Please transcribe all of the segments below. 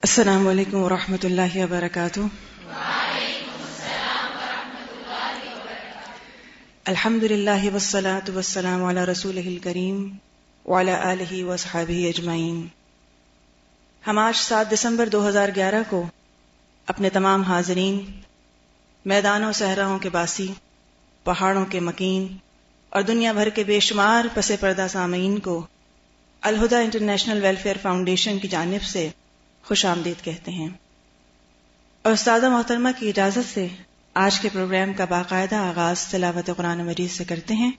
السلام علیکم ورحمۃ اللہ وبرکاتہ۔ الحمد للہ والصلاة والسلام علی رسولہ الکریم وعلی آلہ واصحابہ اجمعین۔ ہم آج 7 دسمبر 2011 کو اپنے تمام حاضرین، میدانوں صحراؤں کے باسی، پہاڑوں کے مکین اور دنیا بھر کے بے شمار پس پردہ سامعین کو الہدیٰ انٹرنیشنل ویلفیئر فاؤنڈیشن کی جانب سے خوش آمدید کہتے ہیں، اور استاذہ محترمہ کی اجازت سے آج کے پروگرام کا باقاعدہ آغاز تلاوت قرآن مجید سے کرتے ہیں۔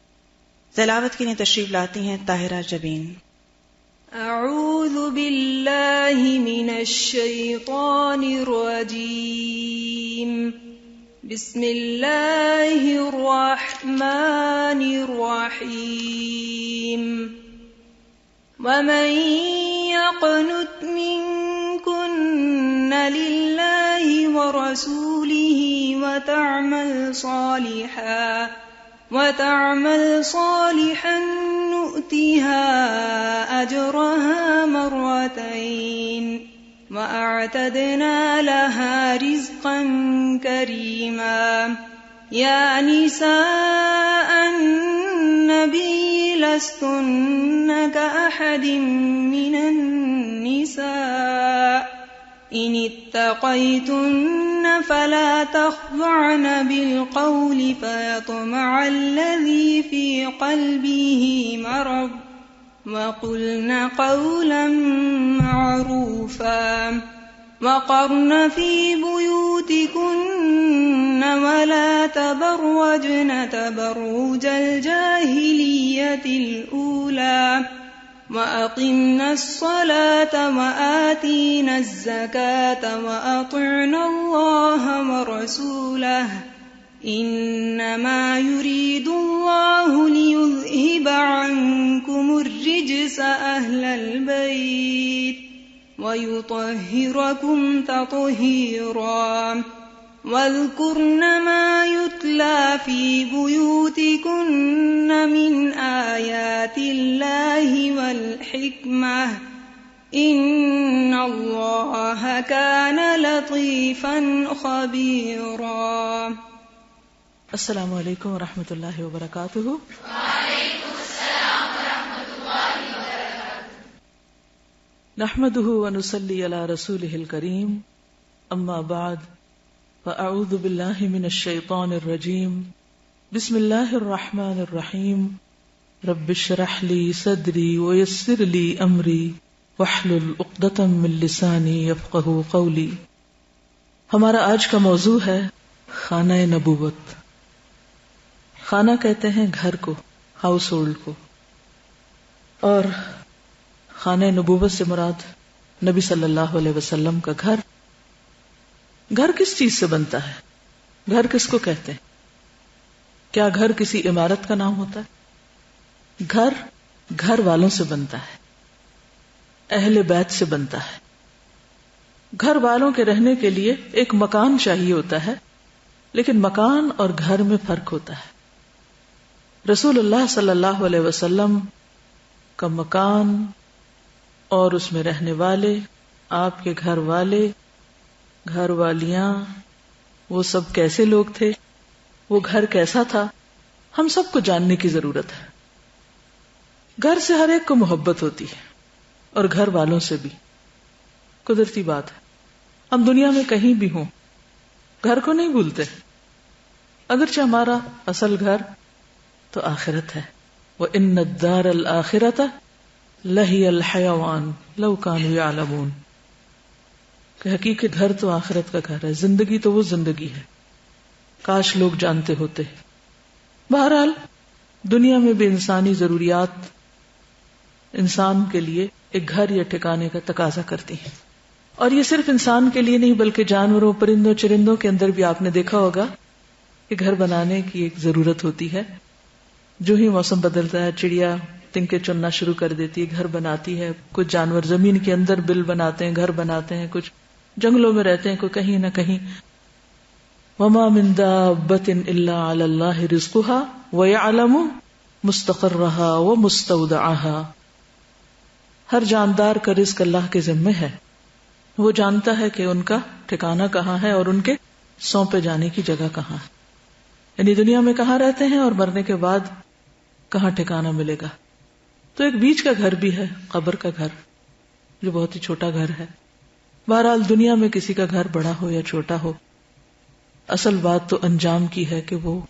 تلاوت کے لیے تشریف لاتی ہیں طاہرہ جبین۔ اعوذ باللہ من الشیطان الرجیم، بسم اللہ الرحمن الرحیم۔ ومن يقنت منكن لله ورسوله وتعمل صالحا نؤتها أجرها مرتين وأعتدنا لها رزقا كريما۔ يا نساء النبي لستن كأحد من النساء إن اتقيتن فلا تخضعن بالقول فيطمع الذي في قلبه مرض وقلن قولا معروفا وقرن في بيوتكن ولا تبرجن تبرج الجاهلية الأولى وأقمنا الصلاة وآتينا الزكاة وأطعنا الله ورسوله إنما يريد الله ليذهب عنكم الرجس أهل البيت ويطهركم تطهيرا۔ واذكرن ما يتلى في بيوتكن من آيات الله والحكمة إن الله كان لطيفا خبيرا۔ السلام علیکم ورحمۃ اللہ وبرکاتہ۔ وعلیکم السلام ورحمۃ اللہ وبرکاتہ۔ نحمده ونصلي على رسوله الكريم، اما بعد فاعوذ باللہ من الشیطان الرجیم، بسم اللہ الرحمن الرحیم۔ رب اشرح لي صدری ويسر لي امری واحلل عقدۃ من لسانی یفقهوا قولی۔ ہمارا آج کا موضوع ہے خانہ نبوت۔ خانہ کہتے ہیں گھر کو، ہاؤس ہولڈ کو، اور خانہ نبوت سے مراد نبی صلی اللہ علیہ وسلم کا گھر۔ گھر کس چیز سے بنتا ہے؟ گھر کس کو کہتے ہیں؟ کیا گھر کسی عمارت کا نام ہوتا ہے؟ گھر گھر والوں سے بنتا ہے، اہل بیت سے بنتا ہے۔ گھر والوں کے رہنے کے لیے ایک مکان چاہیے ہوتا ہے، لیکن مکان اور گھر میں فرق ہوتا ہے۔ رسول اللہ صلی اللہ علیہ وسلم کا مکان اور اس میں رہنے والے، آپ کے گھر والے، گھر والیاں، وہ سب کیسے لوگ تھے، وہ گھر کیسا تھا، ہم سب کو جاننے کی ضرورت ہے۔ گھر سے ہر ایک کو محبت ہوتی ہے، اور گھر والوں سے بھی، قدرتی بات ہے۔ ہم دنیا میں کہیں بھی ہوں، گھر کو نہیں بھولتے، اگرچہ ہمارا اصل گھر تو آخرت ہے۔ وَإِنَّ الدَّارَ الْآخِرَةَ لَهِيَ الْحَيَوَانُ لَوْ كَانُوا يَعْلَمُونَ، کہ حقیقت گھر تو آخرت کا گھر ہے، زندگی تو وہ زندگی ہے، کاش لوگ جانتے ہوتے۔ بہرحال دنیا میں بھی انسانی ضروریات انسان کے لیے ایک گھر یا ٹھکانے کا تقاضا کرتی ہیں، اور یہ صرف انسان کے لیے نہیں بلکہ جانوروں، پرندوں، چرندوں کے اندر بھی آپ نے دیکھا ہوگا کہ گھر بنانے کی ایک ضرورت ہوتی ہے۔ جو ہی موسم بدلتا ہے، چڑیا تنکے چننا شروع کر دیتی ہے، گھر بناتی ہے۔ کچھ جانور زمین کے اندر بل بناتے ہیں، گھر بناتے ہیں، کچھ جنگلوں میں رہتے ہیں، کوئی کہیں نہ کہیں۔ وما من دابۃ الا علی اللہ رزقها ویعلم مستقرها ومستودعها، ہر جاندار کا رزق اللہ کے ذمے ہے، وہ جانتا ہے کہ ان کا ٹھکانہ کہاں ہے اور ان کے سونپے جانے کی جگہ کہاں ہے، یعنی دنیا میں کہاں رہتے ہیں اور مرنے کے بعد کہاں ٹھکانہ ملے گا. تو ایک بیچ کا گھر بھی ہے، قبر کا گھر، جو بہت ہی چھوٹا گھر ہے. بہرحال دنیا میں کسی کا گھر بڑا ہو یا چھوٹا ہو، اصل بات تو انجام کی ہے کہ وہ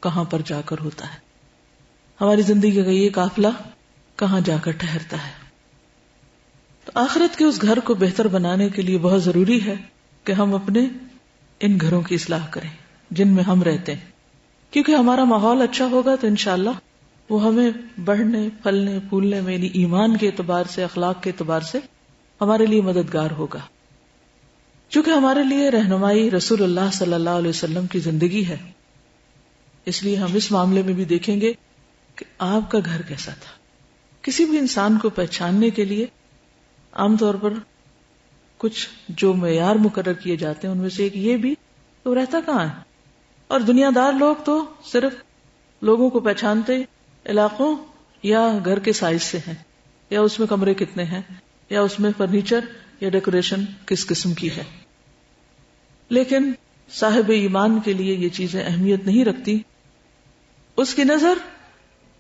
کہاں پر جا کر ہوتا ہے. ہماری زندگی کا یہ قافلہ کہاں جا کر ٹھہرتا ہے. تو آخرت کے اس گھر کو بہتر بنانے کے لیے بہت ضروری ہے کہ ہم اپنے ان گھروں کی اصلاح کریں جن میں ہم رہتے ہیں، کیونکہ ہمارا ماحول اچھا ہوگا تو انشاءاللہ وہ ہمیں بڑھنے پھلنے پھولنے میں، یعنی ایمان کے اعتبار سے، اخلاق کے اعتبار سے ہمارے لیے مددگار ہوگا. چونکہ ہمارے لیے رہنمائی رسول اللہ صلی اللہ علیہ وسلم کی زندگی ہے، اس لیے ہم اس معاملے میں بھی دیکھیں گے کہ آپ کا گھر کیسا تھا. کسی بھی انسان کو پہچاننے کے لیے عام طور پر کچھ جو معیار مقرر کیے جاتے ہیں ان میں سے ایک یہ بھی تو رہتا کہاں ہے. اور دنیا دار لوگ تو صرف لوگوں کو پہچانتے علاقوں یا گھر کے سائز سے ہیں، یا اس میں کمرے کتنے ہیں، یا اس میں فرنیچر یا ڈیکوریشن کس قسم کی ہے. لیکن صاحب ایمان کے لیے یہ چیزیں اہمیت نہیں رکھتی. اس کی نظر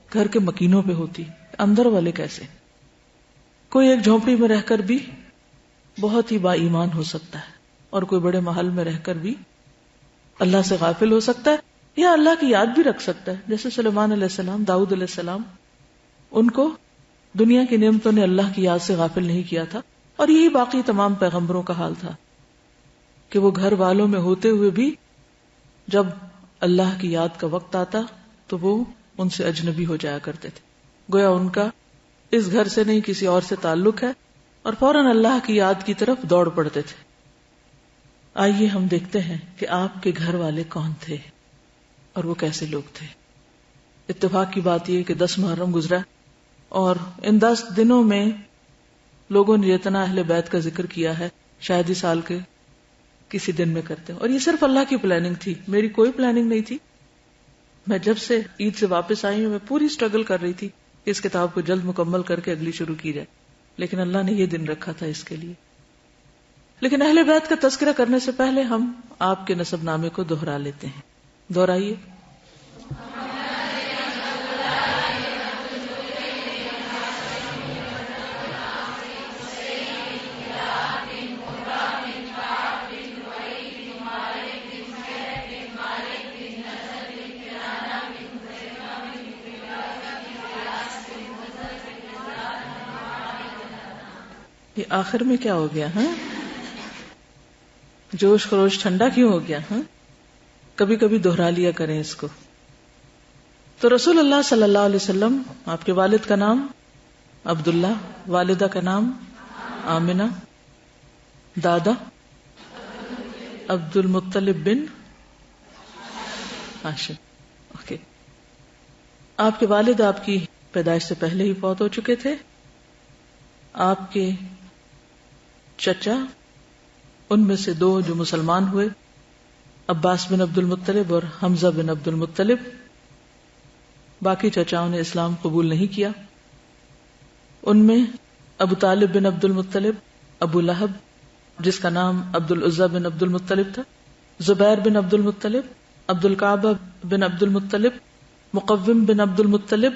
گھر کے مکینوں پہ ہوتی، اندر والے کیسے. کوئی ایک جھونپڑی میں رہ کر بھی بہت ہی با ایمان ہو سکتا ہے، اور کوئی بڑے محل میں رہ کر بھی اللہ سے غافل ہو سکتا ہے یا اللہ کی یاد بھی رکھ سکتا ہے. جیسے سلیمان علیہ السلام، داؤد علیہ السلام، ان کو دنیا کی نعمتوں نے اللہ کی یاد سے غافل نہیں کیا تھا. اور یہی باقی تمام پیغمبروں کا حال تھا کہ وہ گھر والوں میں ہوتے ہوئے بھی جب اللہ کی یاد کا وقت آتا تو وہ ان سے اجنبی ہو جایا کرتے تھے، گویا ان کا اس گھر سے نہیں کسی اور سے تعلق ہے، اور فوراً اللہ کی یاد کی طرف دوڑ پڑتے تھے. آئیے ہم دیکھتے ہیں کہ آپ کے گھر والے کون تھے اور وہ کیسے لوگ تھے. اتفاق کی بات یہ کہ 10 محرم گزرا، اور ان 10 دنوں میں لوگوں نے جتنا اہل بیت کا ذکر کیا ہے شاید ہی سال کے کسی دن میں کرتے ہیں. اور یہ صرف اللہ کی پلاننگ تھی، میری کوئی پلاننگ نہیں تھی. میں جب سے عید سے واپس آئی ہوں میں پوری سٹرگل کر رہی تھی کہ اس کتاب کو جلد مکمل کر کے اگلی شروع کی جائے، لیکن اللہ نے یہ دن رکھا تھا اس کے لیے. لیکن اہل بیت کا تذکرہ کرنے سے پہلے ہم آپ کے نسب نامے کو دوہرا لیتے ہیں. دوہرائیے. یہ آخر میں کیا ہو گیا؟ ہاں جوش خروش ٹھنڈا کیوں ہو گیا؟ ہاں کبھی کبھی دوہرا لیا کریں اس کو. تو رسول اللہ صلی اللہ علیہ وسلم، آپ کے والد کا نام عبداللہ، والدہ کا نام آمنہ، دادا عبد المطلب بن ہاشم. اوکے. آپ کے والد آپ کی پیدائش سے پہلے ہی فوت ہو چکے تھے. آپ کے چچا، ان میں سے 2 جو مسلمان ہوئے، عباس بن عبد المطلب اور حمزہ بن عبد المطلب. باقی چچاؤں نے اسلام قبول نہیں کیا. ان میں ابو طالب بن عبد المطلب، ابو لہب جس کا نام عبد العزیٰ بن عبد المطلب تھا، زبیر بن عبد المطلب، عبد الکعبہ بن عبد المطلب، مقوم بن عبد المطلب،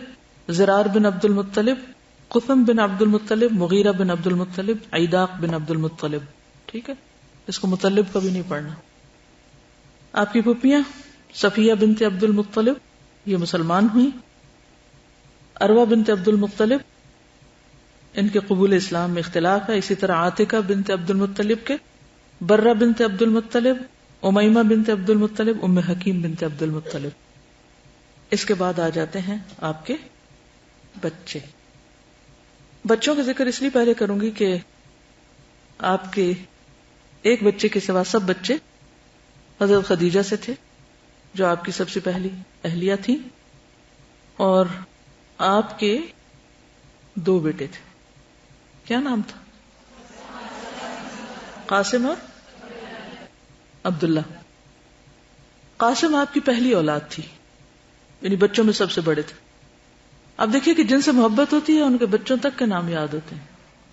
زرار بن عبد المطلب، قثم بن عبد المطلب، مغیرہ بن عبد المطلب، عیداق بن عبد المطلب. ٹھیک ہے، اس کو مطلب کبھی نہیں پڑھنا. آپ کی پھوپھیاں صفیہ بنت عبد المطلب، یہ مسلمان ہوئی. عروہ بنت عبد المطلب، ان کے قبول اسلام میں اختلاف ہے. اسی طرح عاتکہ بنت عبد المطلب کے، برہ بنت عبد المطلب، امیمہ بنت عبد المطلب، ام حکیم بنت عبد المطلب. اس کے بعد آ جاتے ہیں آپ کے بچے. بچوں کا ذکر اس لیے پہلے کروں گی کہ آپ کے ایک بچے کے سوا سب بچے حضرت خدیجہ سے تھے، جو آپ کی سب سے پہلی اہلیہ تھی، اور آپ کے 2 بیٹے تھے. کیا نام تھا؟ قاسم اور عبداللہ. قاسم آپ کی پہلی اولاد تھی، یعنی بچوں میں سب سے بڑے تھے. اب دیکھیے کہ جن سے محبت ہوتی ہے ان کے بچوں تک کے نام یاد ہوتے ہیں.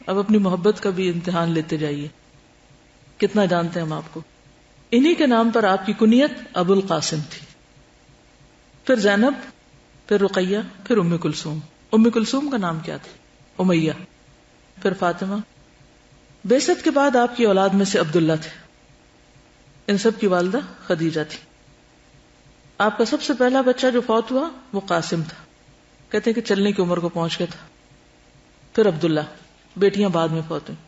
اب اپنی محبت کا بھی امتحان لیتے جائیے، کتنا جانتے ہیں ہم آپ کو. انہی کے نام پر آپ کی کنیت ابو القاسم تھی، پھر زینب، پھر رقیہ، پھر ام کلثوم. ام کلثوم کا نام کیا تھا؟ امیہ. پھر فاطمہ. بعثت کے بعد آپ کی اولاد میں سے عبداللہ تھے. ان سب کی والدہ خدیجہ تھی. آپ کا سب سے پہلا بچہ جو فوت ہوا وہ قاسم تھا، کہتے ہیں کہ چلنے کی عمر کو پہنچ گیا تھا. پھر عبداللہ. بیٹیاں بعد میں فوت ہوئیں.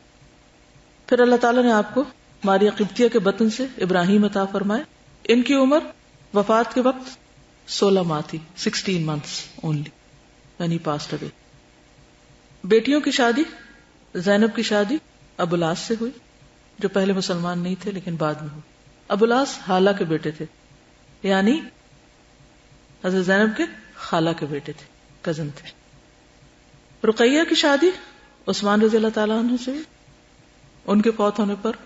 پھر اللہ تعالیٰ نے آپ کو ماریہ قبطیہ کے بطن سے ابراہیم عطا فرمائے. ان کی عمر وفات کے وقت 16 ماہ تھی، 16 months only، یعنی پاسڈ اوے. بیٹیوں کی شادی، زینب کی شادی ابوالعاص سے ہوئی، جو پہلے مسلمان نہیں تھے لیکن بعد میں ہوئی. ابوالعاص حالہ کے بیٹے تھے، یعنی حضرت زینب کے خالہ کے بیٹے تھے، کزن تھے. رقیہ کی شادی عثمان رضی اللہ تعالیٰ عنہ سے، ان کے فوت ہونے پر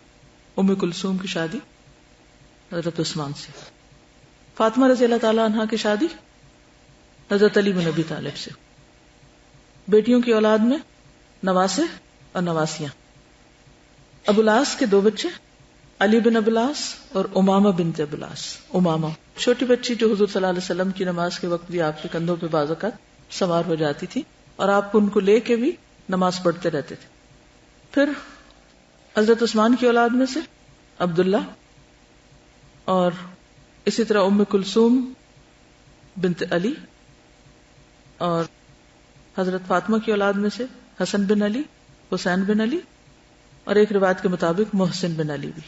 ام کلثوم کی شادی حضرت عثمان سے. فاطمہ رضی اللہ تعالیٰ عنہ کی شادی حضرت علی بن ابی طالب سے. بیٹیوں کی اولاد میں نواسے اور نواسیاں. ابوالعاص کے 2 بچے، علی بن ابوالعاص اور امامہ بنت ابوالعاص. امامہ چھوٹی بچی جو حضور صلی اللہ علیہ وسلم کی نماز کے وقت بھی آپ کے کندھوں پہ بعض اوقات سوار ہو جاتی تھی اور آپ ان کو لے کے بھی نماز پڑھتے رہتے تھے. پھر حضرت عثمان کی اولاد میں سے عبداللہ، اور اسی طرح ام کلثوم بنت علی، اور حضرت فاطمہ کی اولاد میں سے حسن بن علی، حسین بن علی، اور ایک روایت کے مطابق محسن بن علی بھی.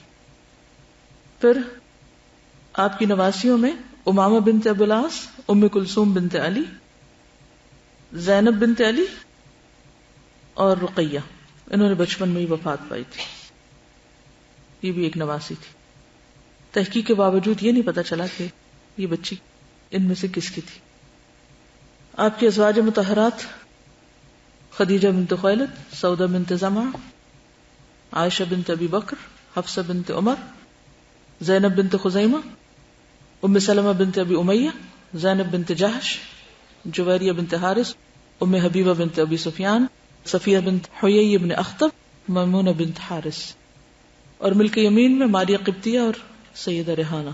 پھر آپ کی نواسیوں میں امامہ بنت ابوالعاص، ام کلثوم بنت علی، زینب بنت علی اور رقیہ. انہوں نے بچپن میں ہی وفات پائی تھی. یہ بھی ایک نواسی تھی. تحقیق کے باوجود یہ نہیں پتا چلا کہ یہ بچی ان میں سے کس کی تھی. آپ کی ازواج مطہرات خدیجہ بنت خویلد، سودہ بنت زمع، عائشہ بنت ابی بکر، حفصہ بنت عمر، زینب بنت خزیمہ، ام سلمہ بنت ابی امیہ، زینب بنت جہش، جویریہ بنت حارث، ام حبیبہ بنت ابی سفیان، صفیہ بنت حیی بن اخطب، میمونہ بنت حارث. اور ملک یمین میں ماریہ قبطیہ اور سیدہ ریحانہ.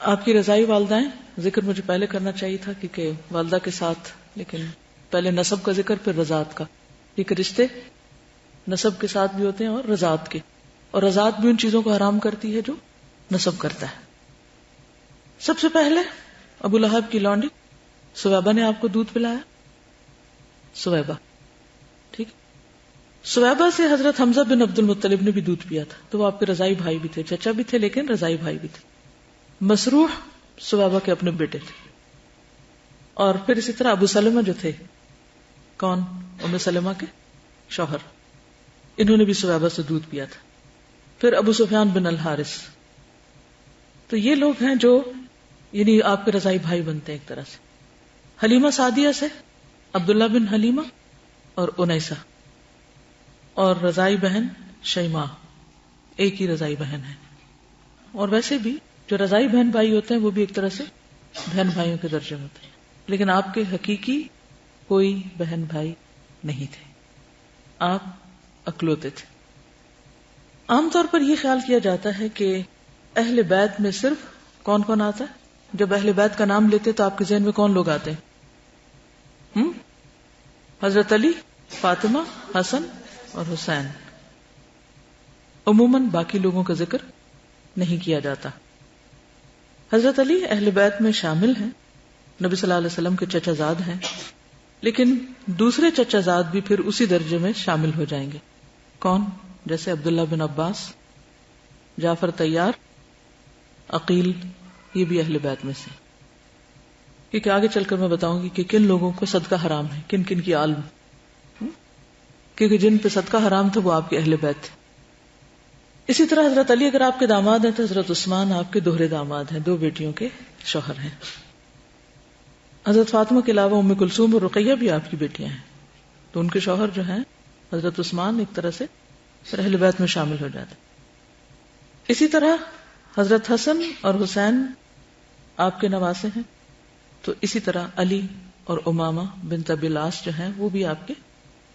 آپ کی رضائی والدائیں، ذکر مجھے پہلے کرنا چاہیے تھا کیونکہ والدہ کے ساتھ، لیکن پہلے نسب کا ذکر پھر رضاعت کا، کیونکہ رشتے نسب کے ساتھ بھی ہوتے ہیں اور رضاعت کے، اور رضاعت بھی ان چیزوں کو حرام کرتی ہے جو نسب کرتا ہے. سب سے پہلے ابو لہب کی لونڈی سویبہ نے آپ کو دودھ پلایا. سویبہ، ٹھیک. سویبہ سے حضرت حمزہ بن عبد المطلب نے بھی دودھ پیا تھا، تو وہ آپ کے رضائی بھائی بھی تھے، چچا بھی تھے لیکن رضائی بھائی بھی تھے. مسروح سویبہ کے اپنے بیٹے تھے. اور پھر اسی طرح ابو سلمہ جو تھے، کون؟ ام سلمہ کے شوہر، انہوں نے بھی سویبہ سے دودھ پیا تھا. پھر ابو سفیان بن الحارث. تو یہ لوگ ہیں جو یعنی آپ کے رضائی بھائی بنتے ہیں ایک طرح سے. حلیمہ سعدیہ سے عبداللہ بن حلیمہ اور انیسہ، اور رضائی بہن شیماء، ایک ہی رضائی بہن ہے. اور ویسے بھی جو رضائی بہن بھائی ہوتے ہیں وہ بھی ایک طرح سے بہن بھائیوں کے درجے ہوتے ہیں، لیکن آپ کے حقیقی کوئی بہن بھائی نہیں تھے، آپ اکلوتے تھے. عام طور پر یہ خیال کیا جاتا ہے کہ اہل بیت میں صرف کون کون آتا ہے؟ جب اہل بیت کا نام لیتے تو آپ کے ذہن میں کون لوگ آتے ہیں؟ حضرت علی، فاطمہ، حسن اور حسین. عموماً باقی لوگوں کا ذکر نہیں کیا جاتا. حضرت علی اہل بیت میں شامل ہیں، نبی صلی اللہ علیہ وسلم کے چچا زاد ہیں، لیکن دوسرے چچا زاد بھی پھر اسی درجے میں شامل ہو جائیں گے. کون؟ جیسے عبداللہ بن عباس، جعفر طیار، عقیل، یہ بھی اہل بیت میں سے. کیونکہ آگے چل کر میں بتاؤں گی کہ کن لوگوں کو صدقہ حرام ہے، کن کن کی آل میں، کیونکہ جن پہ صدقہ حرام تھا وہ آپ کے اہل بیت تھے. اسی طرح حضرت علی اگر آپ کے داماد ہیں تو حضرت عثمان آپ کے دوہرے داماد ہیں، 2 بیٹیوں کے شوہر ہیں. حضرت فاطمہ کے علاوہ ام کلثوم اور رقیہ بھی آپ کی بیٹیاں ہیں، تو ان کے شوہر جو ہیں حضرت عثمان ایک طرح سے اہل بیت میں شامل ہو جاتے. اسی طرح حضرت حسن اور حسین آپ کے نواسے ہیں، تو اسی طرح علی اور امامہ بنت ابی العاص جو ہیں وہ بھی آپ کے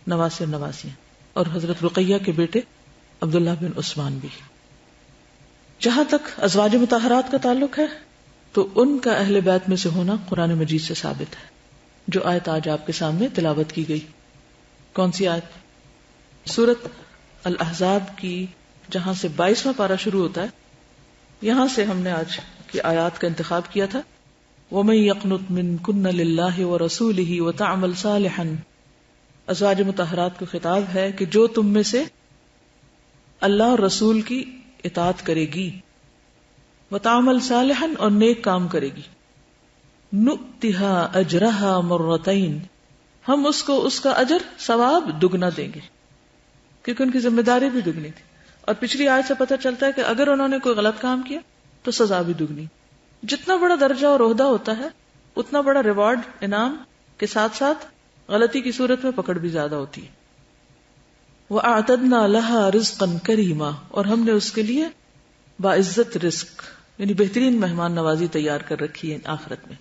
نواسے اور نواسی ہیں. اور حضرت رقیہ کے بیٹے عبداللہ بن عثمان بھی. جہاں تک ازواج مطہرات کا تعلق ہے تو ان کا اہل بیت میں سے ہونا قرآن مجید سے ثابت ہے. جو آیت آج آپ کے سامنے تلاوت کی گئی، کون سی آیت؟ سورۃ الاحزاب کی جہاں سے 22واں پارہ شروع ہوتا ہے، یہاں سے ہم نے آج کی آیات کا انتخاب کیا تھا. وَمَن يَقْنُتْ مِنْكُنَّ لِلَّهِ وَرَسُولِهِ وَتَعْمَلْ صَالِحًا، ازواج مطہرات کو خطاب ہے کہ جو تم میں سے اللہ اور رسول کی اطاعت کرے گی، وَتَعْمَلْ صَالِحًا اور نیک کام کرے گی، نُؤْتِهَا أَجْرَهَا مَرَّتَيْن، ہم اس کو اس کا اجر ثواب دگنا دیں گے، کیونکہ ان کی ذمہ داری بھی دگنی تھی. اور پچھلی آیت سے پتہ چلتا ہے کہ اگر انہوں نے کوئی غلط کام کیا تو سزا بھی دگنی. جتنا بڑا درجہ اور عہدہ ہوتا ہے اتنا بڑا ریوارڈ انعام کے ساتھ ساتھ غلطی کی صورت میں پکڑ بھی زیادہ ہوتی ہے. وَأَعْتَدْنَا لَهَا رِزْقًا كَرِيمًا، اور ہم نے اس کے لیے باعزت رزق یعنی بہترین مہمان نوازی تیار کر رکھی ہے آخرت میں.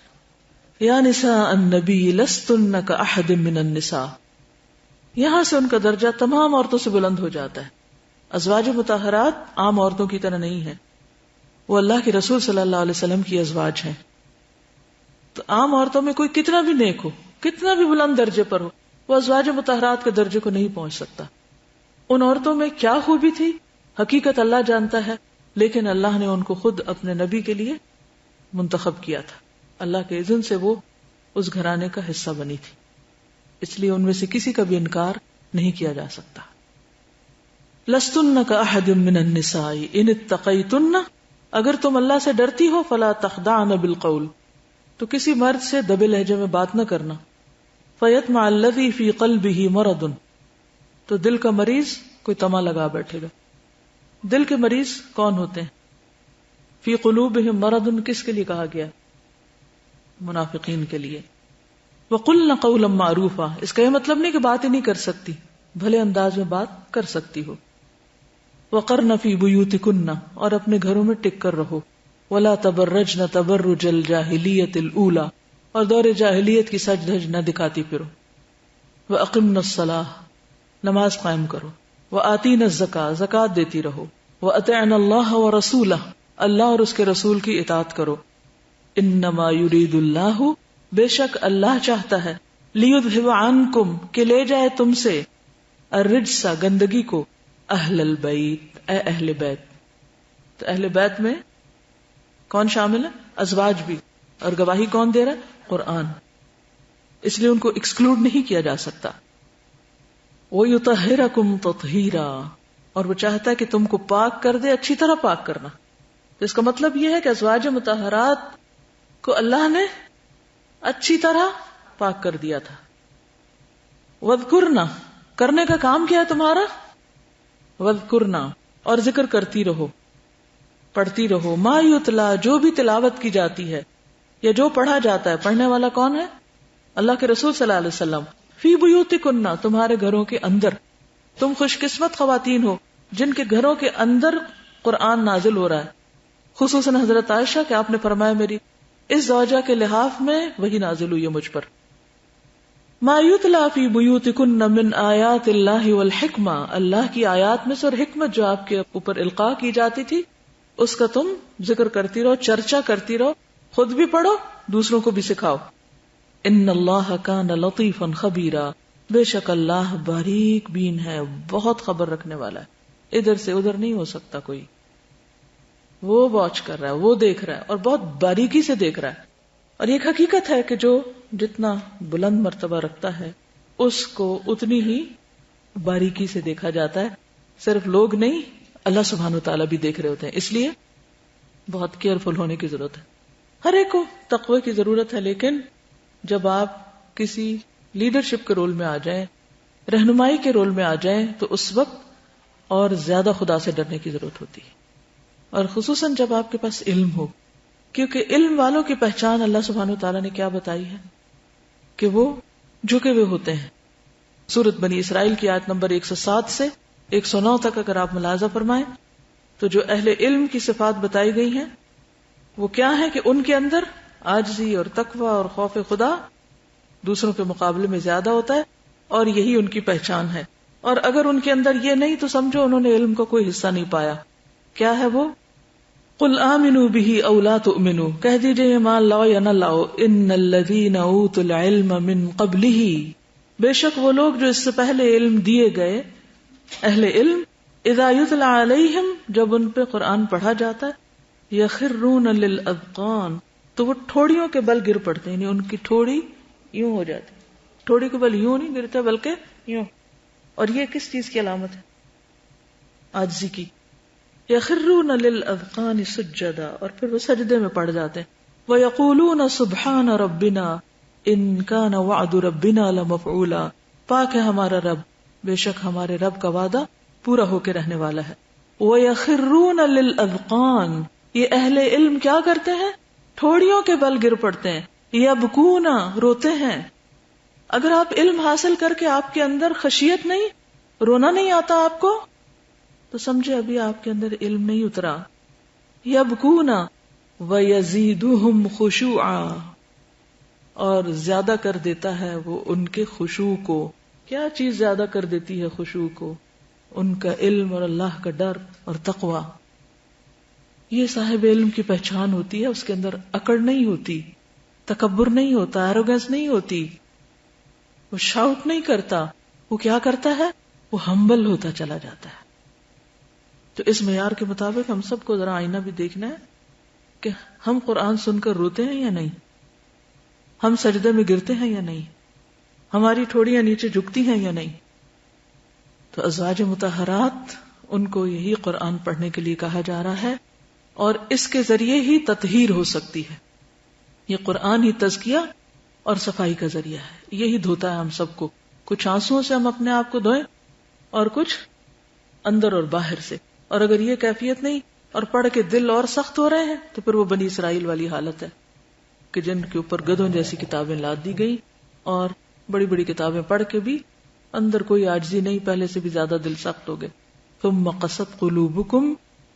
یا نساء النبی لستن کأحد من النساء، یہاں سے ان کا درجہ تمام عورتوں سے بلند ہو جاتا ہے. ازواج مطہرات عام عورتوں کی طرح نہیں ہیں، وہ اللہ کے رسول صلی اللہ علیہ وسلم کی ازواج ہیں. تو عام عورتوں میں کوئی کتنا بھی نیک ہو، کتنا بھی بلند درجے پر ہو، وہ ازواج مطہرات کے درجے کو نہیں پہنچ سکتا. ان عورتوں میں کیا خوبی تھی حقیقت اللہ جانتا ہے، لیکن اللہ نے ان کو خود اپنے نبی کے لیے منتخب کیا تھا. اللہ کے اذن سے وہ اس گھرانے کا حصہ بنی تھی، اس لیے ان میں سے کسی کا بھی انکار نہیں کیا جا سکتا. لستن کأحد من النساء ان اتقیتن، اگر تم اللہ سے ڈرتی ہو، فلا تخضعن بالقول، تو کسی مرد سے دبے لہجے میں بات نہ کرنا. فیطمع الذی فی قلبہ مرض، تو دل کا مریض کوئی تما لگا بیٹھے گا. دل کے مریض کون ہوتے ہیں؟ فی قلوبہم مرض کس کے لیے کہا گیا؟ منافقین کے لیے. وقلن قولا معروفا، اس کا یہ مطلب نہیں کہ بات ہی نہیں کر سکتی، بھلے انداز میں بات کر سکتی ہو. وقرن فی بیوتکن، اور اپنے گھروں میں ٹک کر رہو. ولا تبرجن تبرج الجاہلیت الاولی، اور دور جاہلیت کی سج دھج نہ دکھاتی پھرو. واقمن الصلاۃ، نماز قائم کرو. وآتین الزکاۃ، زکات دیتی رہو. واطعن اللہ ورسولہ، اللہ اور اس کے رسول کی اطاعت کرو. انما یرید اللہ، بے شک اللہ چاہتا ہے، لیذھب عنکم، کہ لے جائے تم سے، الرجس، گندگی کو، اہل البیت، اے اہل بیت. تو اہل بیت میں کون شامل ہے؟ ازواج بھی. اور گواہی کون دے رہا ہے؟ قرآن. اس لیے ان کو ایکسکلوڈ نہیں کیا جا سکتا. وَيُطَهِّرَكُمْ تَطْهِيرًا، اور وہ چاہتا ہے کہ تم کو پاک کر دے، اچھی طرح پاک کرنا. تو اس کا مطلب یہ ہے کہ ازواج مطہرات کو اللہ نے اچھی طرح پاک کر دیا تھا. وَذْكُرْنَا، کرنے کا کام کیا ہے تمہارا؟ وَذْكُرْنَا، اور ذکر کرتی رہو، پڑھتی رہو. ما یتلا، جو بھی تلاوت کی جاتی ہے یا جو پڑھا جاتا ہے. پڑھنے والا کون ہے؟ اللہ کے رسول صلی اللہ علیہ وسلم. فی بیوتکن، تمہارے گھروں کے اندر. تم خوش قسمت خواتین ہو جن کے گھروں کے اندر قرآن نازل ہو رہا ہے. خصوصاً حضرت عائشہ کہ آپ نے فرمایا میری اس زوجہ کے لحاف میں وہی نازل ہوئی ہے مجھ پر. ما یتلا فی بیوتکن من آیات اللہ والحکمہ، اللہ کی آیات میں سے اور حکمت جو آپ کے اوپر القاء کی جاتی تھی اس کا تم ذکر کرتی رہو، چرچا کرتی رہو، خود بھی پڑھو، دوسروں کو بھی سکھاؤ. ان اللہ کان لطیفا خبیرا، بے شک اللہ باریک بین ہے، بہت خبر رکھنے والا ہے. ادھر سے ادھر نہیں ہو سکتا کوئی. وہ واچ کر رہا ہے، وہ دیکھ رہا ہے اور بہت باریکی سے دیکھ رہا ہے. اور یہ حقیقت ہے کہ جو جتنا بلند مرتبہ رکھتا ہے اس کو اتنی ہی باریکی سے دیکھا جاتا ہے. صرف لوگ نہیں، اللہ سبحانہ وتعالیٰ بھی دیکھ رہے ہوتے ہیں. اس لیے بہت کیئرفل ہونے کی ضرورت ہے. ہر ایک کو تقوی کی ضرورت ہے، لیکن جب آپ کسی لیڈرشپ کے رول میں آ جائیں، رہنمائی کے رول میں آ جائیں، تو اس وقت اور زیادہ خدا سے ڈرنے کی ضرورت ہوتی ہے. اور خصوصاً جب آپ کے پاس علم ہو، کیونکہ علم والوں کی پہچان اللہ سبحانہ وتعالیٰ نے کیا بتائی ہے کہ وہ جھکے ہوئے ہوتے ہیں. سورۃ بنی اسرائیل کی آیت نمبر 107 سے 109 تک اگر آپ ملاحظہ فرمائیں تو جو اہل علم کی صفات بتائی گئی ہیں وہ کیا ہے کہ ان کے اندر عاجزی اور تقوی اور خوف خدا دوسروں کے مقابلے میں زیادہ ہوتا ہے، اور یہی ان کی پہچان ہے. اور اگر ان کے اندر یہ نہیں تو سمجھو انہوں نے علم کا کوئی حصہ نہیں پایا. کیا ہے وہ؟ قل آمنوا به او لا تؤمنوا، کہہ دیجئے ایمان لاؤ یا نہ لاؤ. ان الذین اوتوا العلم من قبلہ، بے شک وہ لوگ جو اس سے پہلے علم دیے گئے، اہل علم، اذا یتلی علیہم، جب ان پہ قرآن پڑھا جاتا ہے، یخرون للاذقان، تو وہ ٹھوڑیوں کے بل گر پڑتے ہیں، یعنی ان کی ٹھوڑی یوں ہو جاتی، ٹھوڑی کے بل یوں نہیں گرتے بلکہ یوں. اور یہ کس چیز کی علامت ہے؟ عاجزی کی. یخرون للاذقان سجدا، اور پھر وہ سجدے میں پڑ جاتے ہیں. ویقولون سبحان ربنا ان کان وعد ربنا لمفعولا، پاک ہے ہمارا رب، بے شک ہمارے رب کا وعدہ پورا ہو کے رہنے والا ہے. ویخرون للاذقان، یہ اہل علم کیا کرتے ہیں؟ ٹھوڑیوں کے بل گر پڑتے ہیں. یبکون، روتے ہیں. اگر آپ علم حاصل کر کے آپ کے اندر خشیت نہیں، رونا نہیں آتا آپ کو، تو سمجھے ابھی آپ کے اندر علم نہیں اترا. یبکون ویزیدہم خشوعا، اور زیادہ کر دیتا ہے وہ ان کے خشوع کو. کیا چیز زیادہ کر دیتی ہے خشوع کو؟ ان کا علم اور اللہ کا ڈر اور تقوی. یہ صاحب علم کی پہچان ہوتی ہے، اس کے اندر اکڑ نہیں ہوتی، تکبر نہیں ہوتا، ایروگنس نہیں ہوتی، وہ شاؤٹ نہیں کرتا. وہ کیا کرتا ہے؟ وہ ہمبل ہوتا چلا جاتا ہے. تو اس معیار کے مطابق ہم سب کو ذرا آئینہ بھی دیکھنا ہے کہ ہم قرآن سن کر روتے ہیں یا نہیں، ہم سجدے میں گرتے ہیں یا نہیں، ہماری ٹھوڑیاں نیچے جھکتی ہیں یا نہیں. تو ازواج مطہرات، ان کو یہی قرآن پڑھنے کے لیے کہا جا رہا ہے، اور اس کے ذریعے ہی تطہیر ہو سکتی ہے. یہ قرآن ہی تزکیہ اور صفائی کا ذریعہ ہے، یہی دھوتا ہے ہم سب کو. کچھ آنسوؤں سے ہم اپنے آپ کو دھوئیں اور کچھ اندر اور باہر سے. اور اگر یہ کیفیت نہیں اور پڑھ کے دل اور سخت ہو رہے ہیں تو پھر وہ بنی اسرائیل والی حالت ہے کہ جن کے اوپر گدھوں جیسی کتابیں لاد دی گئی، اور بڑی بڑی کتابیں پڑھ کے بھی اندر کوئی عاجزی نہیں، پہلے سے بھی زیادہ دل سخت ہو گئے. ثم قست قلوبکم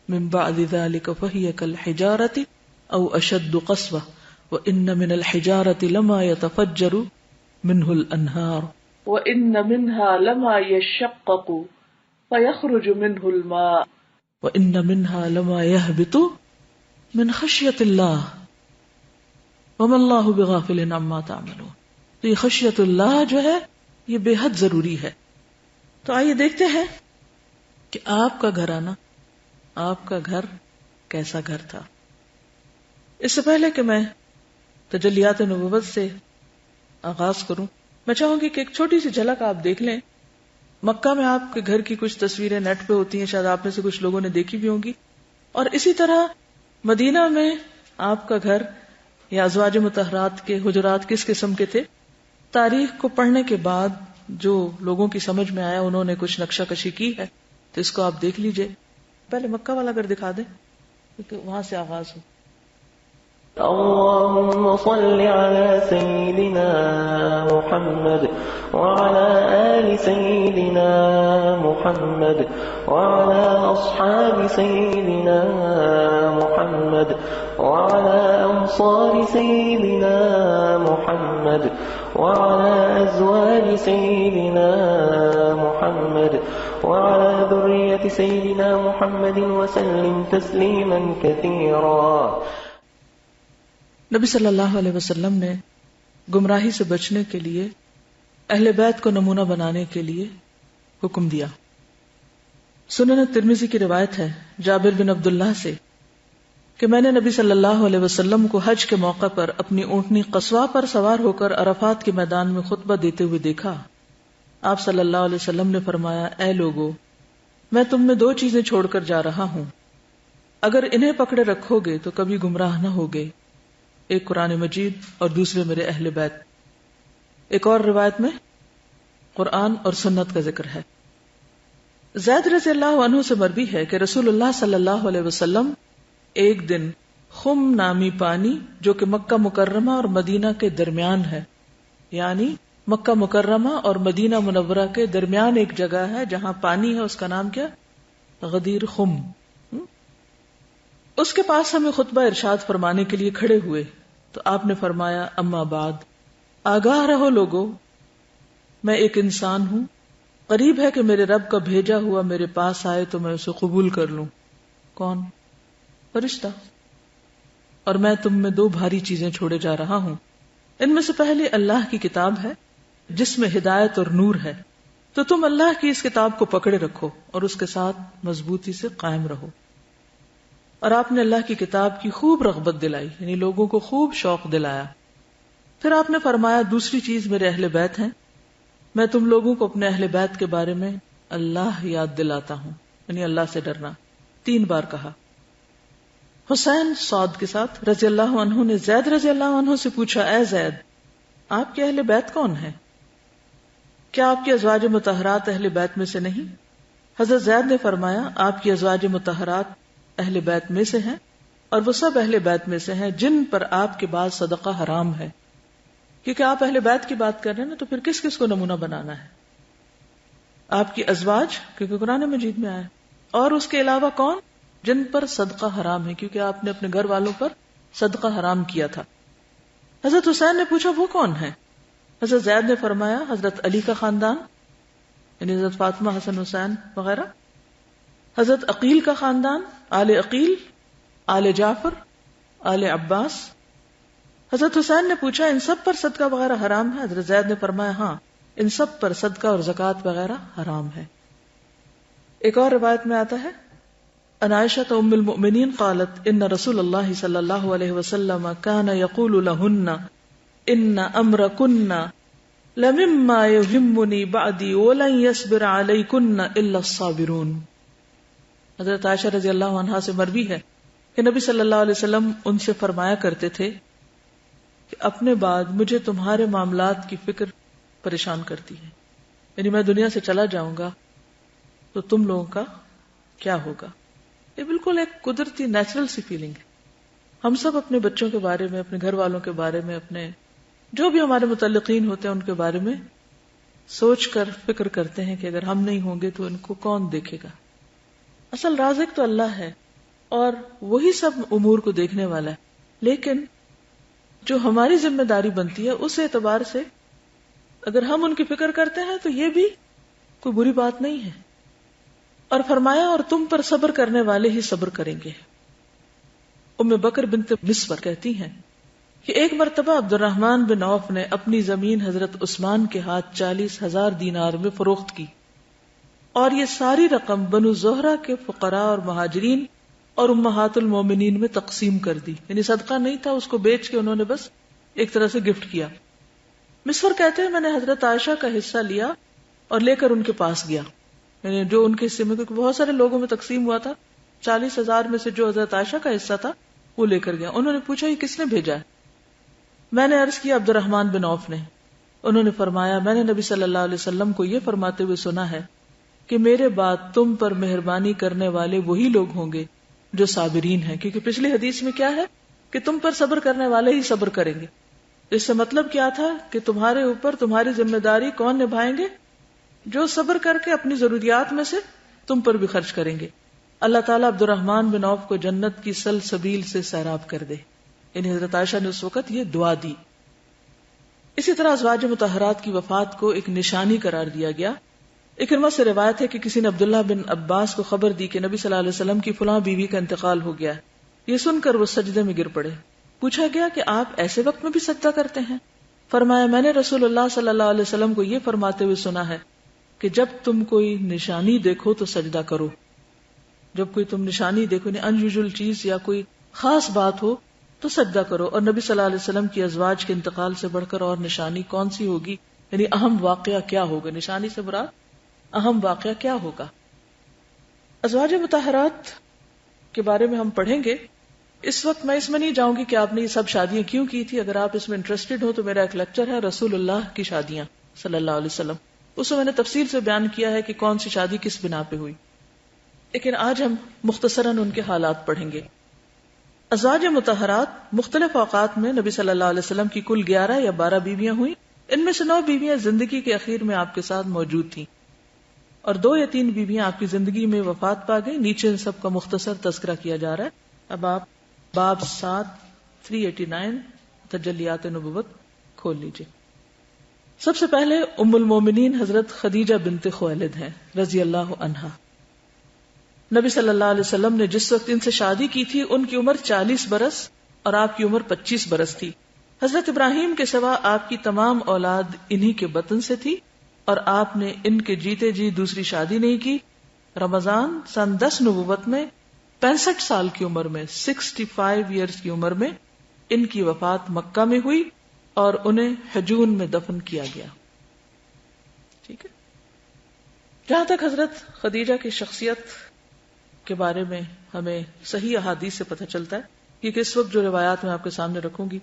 من بعد ذلك فهي كالحجارة او اشد قسوة وان من الحجارة لما يتفجر منه الانهار وان منها لما يشقق فيخرج منه الماء وان منها لما يهبط من خشية الله وما الله بغافل عما تعملون. تو یہ خشیت اللہ جو ہے یہ بے حد ضروری ہے. تو آئیے دیکھتے ہیں کہ آپ کا گھرانہ، آپ کا گھر کیسا گھر تھا. اس سے پہلے کہ میں تجلیات نبوت سے آغاز کروں، میں چاہوں گی کہ ایک چھوٹی سی جھلک آپ دیکھ لیں. مکہ میں آپ کے گھر کی کچھ تصویریں نیٹ پہ ہوتی ہیں، شاید آپ میں سے کچھ لوگوں نے دیکھی بھی ہوں گی. اور اسی طرح مدینہ میں آپ کا گھر یا ازواج مطہرات کے حجرات کس قسم کے تھے. تاریخ کو پڑھنے کے بعد جو لوگوں کی سمجھ میں آیا، انہوں نے کچھ نقشہ کشی کی ہے، تو اس کو آپ دیکھ لیجئے. پہلے مکہ والا گھر دکھا دیں کیونکہ وہاں سے آغاز ہو. اللهم صل على سيدنا محمد وعلى آل سيدنا محمد وعلى أصحاب سيدنا محمد وعلى أنصار سيدنا محمد وعلى أزواج سيدنا محمد وعلى ذرية سيدنا محمد وسلم تسليما كثيرا. نبی صلی اللہ علیہ وسلم نے گمراہی سے بچنے کے لیے اہل بیت کو نمونہ بنانے کے لیے حکم دیا. سنن ترمذی کی روایت ہے جابر بن عبداللہ سے کہ میں نے نبی صلی اللہ علیہ وسلم کو حج کے موقع پر اپنی اونٹنی قصواء پر سوار ہو کر عرفات کے میدان میں خطبہ دیتے ہوئے دیکھا. آپ صلی اللہ علیہ وسلم نے فرمایا، اے لوگو، میں تم میں دو چیزیں چھوڑ کر جا رہا ہوں، اگر انہیں پکڑے رکھو گے تو کبھی گمراہ نہ ہوگے. ایک قرآن مجید اور دوسرے میرے اہل بیت. ایک اور روایت میں قرآن اور سنت کا ذکر ہے. زید رضی اللہ عنہ سے مروی ہے کہ رسول اللہ صلی اللہ علیہ وسلم ایک دن خم نامی پانی جو کہ مکہ مکرمہ اور مدینہ کے درمیان ہے، یعنی مکہ مکرمہ اور مدینہ منورہ کے درمیان ایک جگہ ہے جہاں پانی ہے، اس کا نام کیا؟ غدیر خم. اس کے پاس ہمیں خطبہ ارشاد فرمانے کے لیے کھڑے ہوئے تو آپ نے فرمایا، اما بعد، آگاہ رہو لوگو، میں ایک انسان ہوں قریب ہے کہ میرے رب کا بھیجا ہوا میرے پاس آئے تو میں اسے قبول کر لوں. کون؟ فرشتہ. اور میں تم میں 2 بھاری چیزیں چھوڑے جا رہا ہوں. ان میں سے پہلی اللہ کی کتاب ہے جس میں ہدایت اور نور ہے، تو تم اللہ کی اس کتاب کو پکڑے رکھو اور اس کے ساتھ مضبوطی سے قائم رہو. اور آپ نے اللہ کی کتاب کی خوب رغبت دلائی، یعنی لوگوں کو خوب شوق دلایا. پھر آپ نے فرمایا دوسری چیز میرے اہل بیت ہیں، میں تم لوگوں کو اپنے اہل بیت کے بارے میں اللہ یاد دلاتا ہوں، یعنی اللہ سے ڈرنا. 3 بار کہا. حسین سعد کے ساتھ رضی اللہ عنہ نے زید رضی اللہ عنہ سے پوچھا، اے زید، آپ کے اہل بیت کون ہیں؟ کیا آپ کی ازواج مطہرات اہل بیت میں سے نہیں؟ حضرت زید نے فرمایا، آپ کی ازواج مطہرات اہل بیت میں سے ہیں، اور وہ سب اہل بیت میں سے ہیں جن پر آپ کے بعد صدقہ حرام ہے. کیونکہ آپ اہل بیت کی بات کر رہے ہیں نا، تو پھر کس کس کو نمونہ بنانا ہے؟ آپ کی ازواج، کیونکہ قرآن مجید میں آیا، اور اس کے علاوہ کون؟ جن پر صدقہ حرام ہے، کیونکہ آپ نے اپنے گھر والوں پر صدقہ حرام کیا تھا. حضرت حسین نے پوچھا وہ کون ہے؟ حضرت زید نے فرمایا حضرت علی کا خاندان، یعنی حضرت فاطمہ، حسن، حسین وغیرہ. حضرت عقیل کا خاندان، آل عقیل، آل جعفر، آل عباس. حضرت حسین نے پوچھا ان سب پر صدقہ وغیرہ حرام ہے؟ حضرت زید نے فرمایا ہاں، ان سب پر صدقہ اور زکوٰۃ وغیرہ حرام ہے. ایک اور روایت میں آتا ہے، ان عائشہ ام المؤمنین قالت ان رسول اللہ صلی اللہ علیہ وسلم کان یقول لہن ان امرکن لمما یہمنی بعدی ولن یصبر علیکن الا الصابرون. حضرت عائشہ رضی اللہ عنہا سے مروی ہے کہ نبی صلی اللہ علیہ وسلم ان سے فرمایا کرتے تھے کہ اپنے بعد مجھے تمہارے معاملات کی فکر پریشان کرتی ہے، یعنی میں دنیا سے چلا جاؤں گا تو تم لوگوں کا کیا ہوگا. یہ بالکل ایک قدرتی نیچرل سی فیلنگ ہے. ہم سب اپنے بچوں کے بارے میں، اپنے گھر والوں کے بارے میں، اپنے جو بھی ہمارے متعلقین ہوتے ہیں ان کے بارے میں سوچ کر فکر کرتے ہیں کہ اگر ہم نہیں ہوں گے تو ان کو کون دیکھے گا. اصل رازق تو اللہ ہے اور وہی سب امور کو دیکھنے والا ہے، لیکن جو ہماری ذمہ داری بنتی ہے اس اعتبار سے اگر ہم ان کی فکر کرتے ہیں تو یہ بھی کوئی بری بات نہیں ہے. اور فرمایا اور تم پر صبر کرنے والے ہی صبر کریں گے. ام بکر بنت مسور کہتی ہیں کہ ایک مرتبہ عبد الرحمن بن عوف نے اپنی زمین حضرت عثمان کے ہاتھ 40,000 دینار میں فروخت کی، اور یہ ساری رقم بنو زہرہ کے فقراء اور مہاجرین اور امہات المومنین میں تقسیم کر دی. یعنی صدقہ نہیں تھا، اس کو بیچ کے انہوں نے بس ایک طرح سے گفٹ کیا. مسور کہتے ہیں میں نے حضرت عائشہ کا حصہ لیا اور لے کر ان کے پاس گیا، یعنی جو ان کے حصے میں، کیونکہ بہت سارے لوگوں میں تقسیم ہوا تھا، 40,000 میں سے جو حضرت عائشہ کا حصہ تھا وہ لے کر گیا. انہوں نے پوچھا یہ کس نے بھیجا ہے؟ میں نے عرض کیا عبد الرحمن بن عوف نے. انہوں نے فرمایا میں نے نبی صلی اللہ علیہ وسلم کو یہ فرماتے ہوئے سنا ہے کہ میرے بعد تم پر مہربانی کرنے والے وہی لوگ ہوں گے جو صابرین ہیں. کیونکہ پچھلی حدیث میں کیا ہے کہ تم پر صبر کرنے والے ہی صبر کریں گے. اس سے مطلب کیا تھا کہ تمہارے اوپر تمہاری ذمہ داری کون نبھائیں گے؟ جو صبر کر کے اپنی ضروریات میں سے تم پر بھی خرچ کریں گے. اللہ تعالیٰ عبد الرحمن بن عوف کو جنت کی سلسبیل سے سیراب کر دے. یعنی حضرت عائشہ نے اس وقت یہ دعا دی. اسی طرح ازواج مطہرات کی وفات کو ایک نشانی قرار دیا گیا. اکرمہ سے روایت ہے کہ کسی نے عبداللہ بن عباس کو خبر دی کہ نبی صلی اللہ علیہ وسلم کی فلاں بیوی کا انتقال ہو گیا ہے. یہ سن کر وہ سجدے میں گر پڑے. پوچھا گیا کہ آپ ایسے وقت میں بھی سجدہ کرتے ہیں؟ فرمایا میں نے رسول اللہ صلی اللہ علیہ وسلم کو یہ فرماتے ہوئے سنا ہے کہ جب تم کوئی نشانی دیکھو تو سجدہ کرو. جب کوئی تم نشانی دیکھو، یعنی انیوژل چیز یا کوئی خاص بات ہو تو سجدہ کرو. اور نبی صلی اللہ علیہ وسلم کی ازواج کے انتقال سے بڑھ کر اور نشانی کون سی ہوگی؟ یعنی اہم واقعہ کیا ہوگا؟ نشانی سے مراد اہم واقعہ کیا ہوگا؟ ازواج مطہرات کے بارے میں ہم پڑھیں گے. اس وقت میں اس میں نہیں جاؤں گی کہ آپ نے یہ سب شادیاں کیوں کی تھی. اگر آپ اس میں انٹرسٹڈ ہو تو میرا ایک لیکچر ہے رسول اللہ کی شادیاں صلی اللہ علیہ وسلم، اس میں میں نے تفصیل سے بیان کیا ہے کہ کون سی شادی کس بنا پہ ہوئی. لیکن آج ہم مختصراً ان کے حالات پڑھیں گے. ازواج مطہرات مختلف اوقات میں نبی صلی اللہ علیہ وسلم کی کل 11 یا 12 بیویاں ہوئیں. ان میں سے 9 بیویاں زندگی کے اخیر میں آپ کے ساتھ موجود تھیں اور 2 یا 3 بیویاں آپ کی زندگی میں وفات پا گئی. نیچے ان سب کا مختصر تذکرہ کیا جا رہا ہے. اب آپ باب 7 389 تجلیات نبوت کھول لیجئے. سب سے پہلے ام المومنین حضرت خدیجہ بنت خویلد ہیں رضی اللہ عنہا. نبی صلی اللہ علیہ وسلم نے جس وقت ان سے شادی کی تھی ان کی عمر 40 برس اور آپ کی عمر 25 برس تھی. حضرت ابراہیم کے سوا آپ کی تمام اولاد انہی کے بطن سے تھی اور آپ نے ان کے جیتے جی دوسری شادی نہیں کی. رمضان سن 10 نبوت میں 65 سال کی عمر میں 65 ایئرز کی عمر میں ان کی وفات مکہ میں ہوئی اور انہیں حجون میں دفن کیا گیا. ٹھیک ہے. جہاں تک حضرت خدیجہ کی شخصیت کے بارے میں ہمیں صحیح احادیث سے پتہ چلتا ہے، کیونکہ اس وقت جو روایات میں آپ کے سامنے رکھوں گی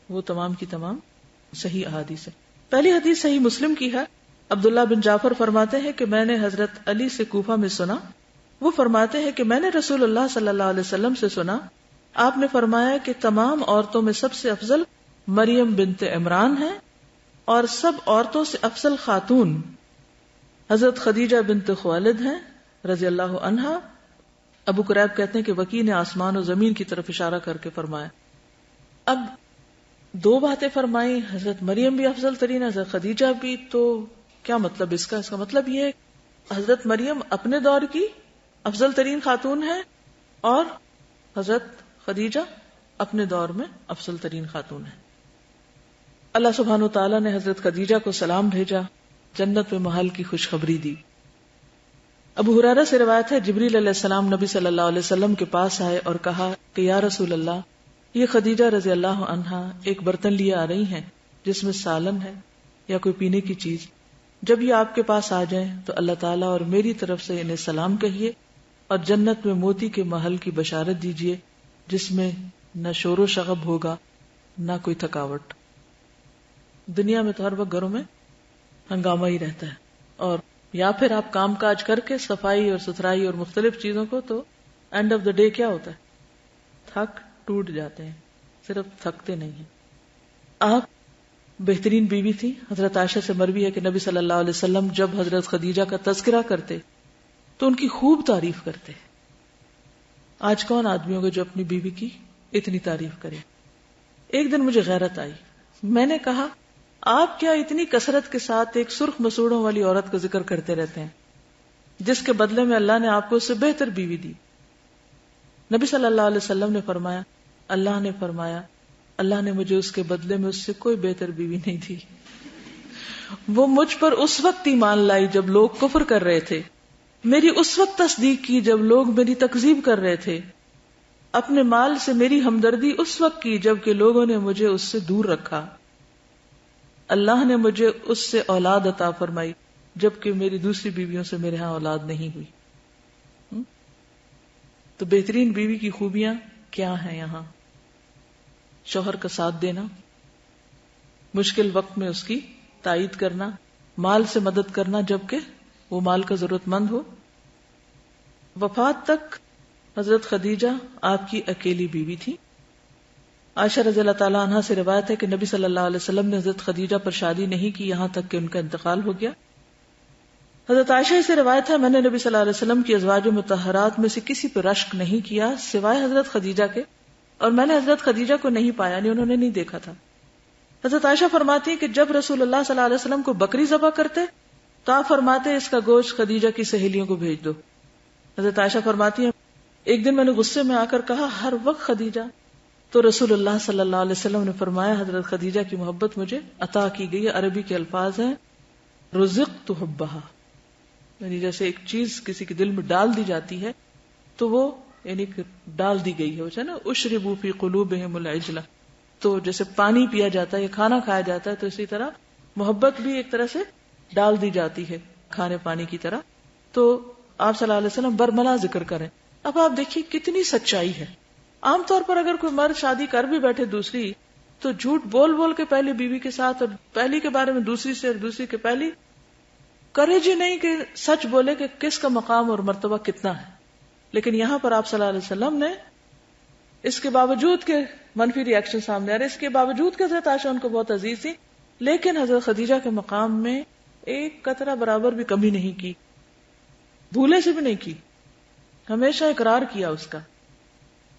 وہ تمام کی تمام صحیح احادیث ہیں. پہلی حدیث صحیح مسلم کی ہے. عبداللہ بن جعفر فرماتے ہیں کہ میں نے حضرت علی سے کوفہ میں سنا، وہ فرماتے ہیں کہ میں نے رسول اللہ صلی اللہ علیہ وسلم سے سنا، آپ نے فرمایا کہ تمام عورتوں میں سب سے افضل مریم بنت عمران ہے اور سب عورتوں سے افضل خاتون حضرت خدیجہ بنت خویلد ہیں رضی اللہ عنہا. ابو قریب کہتے ہیں کہ وکیع نے آسمان و زمین کی طرف اشارہ کر کے فرمایا. اب دو باتیں فرمائی، حضرت مریم بھی افضل ترین، حضرت خدیجہ بھی، تو کیا مطلب اس کا مطلب یہ ہے حضرت مریم اپنے دور کی افضل ترین خاتون ہے اور حضرت خدیجہ اپنے دور میں افضل ترین خاتون ہے. اللہ سبحانہ وتعالی نے حضرت خدیجہ کو سلام بھیجا، جنت میں محل کی خوشخبری دی. ابو ہریرہ سے روایت ہے جبریل علیہ السلام نبی صلی اللہ علیہ وسلم کے پاس آئے اور کہا کہ یا رسول اللہ، یہ خدیجہ رضی اللہ عنہا ایک برتن لیے آ رہی ہیں جس میں سالن ہے یا کوئی پینے کی چیز. جب یہ آپ کے پاس آ جائیں تو اللہ تعالیٰ اور میری طرف سے انہیں سلام کہیے اور جنت میں موتی کے محل کی بشارت دیجیے جس میں نہ شور و شغب ہوگا نہ کوئی تھکاوٹ. دنیا میں تو ہر وقت گھروں میں ہنگامہ ہی رہتا ہے، اور یا پھر آپ کام کاج کر کے صفائی اور ستھرائی اور مختلف چیزوں کو، تو اینڈ آف دا ڈے کیا ہوتا ہے؟ تھک ٹوٹ جاتے ہیں، صرف تھکتے نہیں ہیں. آپ بہترین بیوی تھی. حضرت عائشہ سے مروی ہے کہ نبی صلی اللہ علیہ وسلم جب حضرت خدیجہ کا تذکرہ کرتے تو ان کی خوب تعریف کرتے. آج کون آدمی ہوگا جو اپنی بیوی کی اتنی تعریف کرے؟ ایک دن مجھے غیرت آئی. میں نے کہا آپ کیا اتنی کثرت کے ساتھ ایک سرخ مسوڑوں والی عورت کا ذکر کرتے رہتے ہیں جس کے بدلے میں اللہ نے آپ کو اس سے بہتر بیوی دی؟ نبی صلی اللہ علیہ وسلم نے فرمایا، اللہ نے فرمایا اللہ نے مجھے اس کے بدلے میں اس سے کوئی بہتر بیوی نہیں دی. وہ مجھ پر اس وقت ایمان لائی جب لوگ کفر کر رہے تھے، میری اس وقت تصدیق کی جب لوگ میری تکذیب کر رہے تھے، اپنے مال سے میری ہمدردی اس وقت کی جبکہ لوگوں نے مجھے اس سے دور رکھا. اللہ نے مجھے اس سے اولاد عطا فرمائی جبکہ میری دوسری بیویوں سے میرے ہاں اولاد نہیں ہوئی. تو بہترین بیوی کی خوبیاں کیا ہیں یہاں؟ شوہر کا ساتھ دینا، مشکل وقت میں اس کی تائید کرنا، مال سے مدد کرنا جبکہ وہ مال کا ضرورت مند ہو. وفات تک حضرت خدیجہ آپ کی اکیلی بیوی تھی. عائشہ رضی اللہ تعالیٰ عنہا سے روایت ہے کہ نبی صلی اللہ علیہ وسلم نے حضرت خدیجہ پر شادی نہیں کی یہاں تک کہ ان کا انتقال ہو گیا. حضرت عائشہ سے روایت ہے میں نے نبی صلی اللہ علیہ وسلم کی ازواج مطہرات میں سے کسی پر رشک نہیں کیا سوائے حضرت خدیجہ کے، اور میں نے حضرت خدیجہ کو نہیں پایا، یعنی انہوں نے نہیں دیکھا تھا. حضرت عائشہ فرماتی ہے کہ جب رسول اللہ صلی اللہ علیہ وسلم کو بکری ذبح کرتے تو آپ فرماتے اس کا گوشت خدیجہ کی سہیلیوں کو بھیج دو. حضرت عائشہ فرماتی ہیں ایک دن میں نے غصے میں آ کر کہا ہر وقت خدیجہ، تو رسول اللہ صلی اللہ علیہ وسلم نے فرمایا حضرت خدیجہ کی محبت مجھے عطا کی گئی ہے. عربی کے الفاظ ہیں رزقت حبھا، یعنی جیسے ایک چیز کسی کے دل میں ڈال دی جاتی ہے تو وہ یعنی ڈال دی گئی ہے نا، اشربوا فی قلوبہم العجلہ، تو جیسے پانی پیا جاتا ہے یا کھانا کھایا جاتا ہے تو اسی طرح محبت بھی ایک طرح سے ڈال دی جاتی ہے کھانے پانی کی طرح. تو آپ صلی اللہ علیہ وسلم برملا ذکر کریں. اب آپ دیکھیے کتنی سچائی ہے. عام طور پر اگر کوئی مرد شادی کر بھی بیٹھے دوسری تو جھوٹ بول بول کے پہلی بیوی کے ساتھ اور پہلی کے بارے میں دوسری سے اور دوسری کے پہلی کرے جی نہیں کہ سچ بولے کہ کس کا مقام اور مرتبہ کتنا ہے. لیکن یہاں پر آپ صلی اللہ علیہ وسلم نے اس کے باوجود کے منفی ری ایکشن سامنے آ رہے، اس کے باوجود کہ حضرت عائشہ ان کو بہت عزیز تھی، لیکن حضرت خدیجہ کے مقام میں ایک قطرہ برابر بھی کمی نہیں کی، بھولے سے بھی نہیں کی، ہمیشہ اقرار کیا اس کا.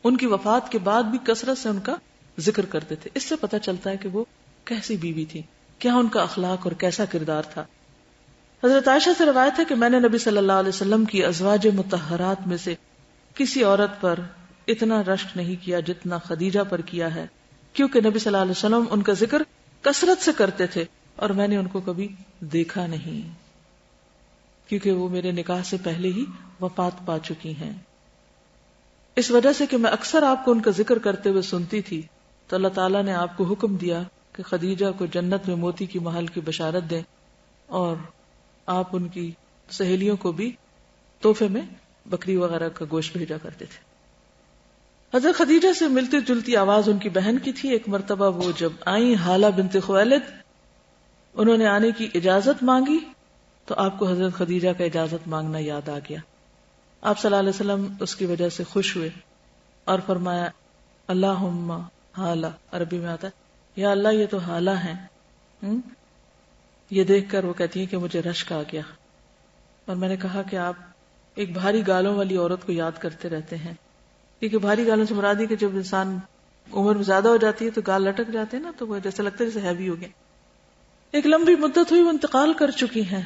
ان کی وفات کے بعد بھی کثرت سے ان کا ذکر کرتے تھے. اس سے پتہ چلتا ہے کہ وہ کیسی بیوی تھی، کیا ان کا اخلاق اور کیسا کردار تھا. حضرت عائشہ سے روایت ہے کہ میں نے نبی صلی اللہ علیہ وسلم کی ازواج مطہرات میں سے کسی عورت پر اتنا رشک نہیں کیا جتنا خدیجہ پر کیا ہے، کیونکہ نبی صلی اللہ علیہ وسلم ان کا ذکر کثرت سے کرتے تھے اور میں نے ان کو کبھی دیکھا نہیں، کیونکہ وہ میرے نکاح سے پہلے ہی وفات پا چکی ہیں. اس وجہ سے کہ میں اکثر آپ کو ان کا ذکر کرتے ہوئے سنتی تھی تو اللہ تعالیٰ نے آپ کو حکم دیا کہ خدیجہ کو جنت میں موتی کی محل کی بشارت دیں، اور آپ ان کی سہیلیوں کو بھی تحفے میں بکری وغیرہ کا گوشت بھیجا کرتے تھے. حضرت خدیجہ سے ملتی جلتی آواز ان کی بہن کی تھی. ایک مرتبہ وہ جب آئیں حالہ بنت خویلد، انہوں نے آنے کی اجازت مانگی تو آپ کو حضرت خدیجہ کا اجازت مانگنا یاد آ گیا. آپ صلی اللہ علیہ وسلم اس کی وجہ سے خوش ہوئے اور فرمایا اللہم حالہ، عربی میں آتا ہے یا اللہ یہ تو حالہ ہیں. یہ دیکھ کر وہ کہتی ہیں کہ مجھے رشک آ گیا، اور میں نے کہا کہ آپ ایک بھاری گالوں والی عورت کو یاد کرتے رہتے ہیں، کیونکہ بھاری گالوں سے مراد ہے کہ جب انسان عمر میں زیادہ ہو جاتی ہے تو گال لٹک جاتے ہیں نا، تو وہ جیسے لگتا ہے جیسے ہیوی ہو گئے. ایک لمبی مدت ہوئی وہ انتقال کر چکی ہیں،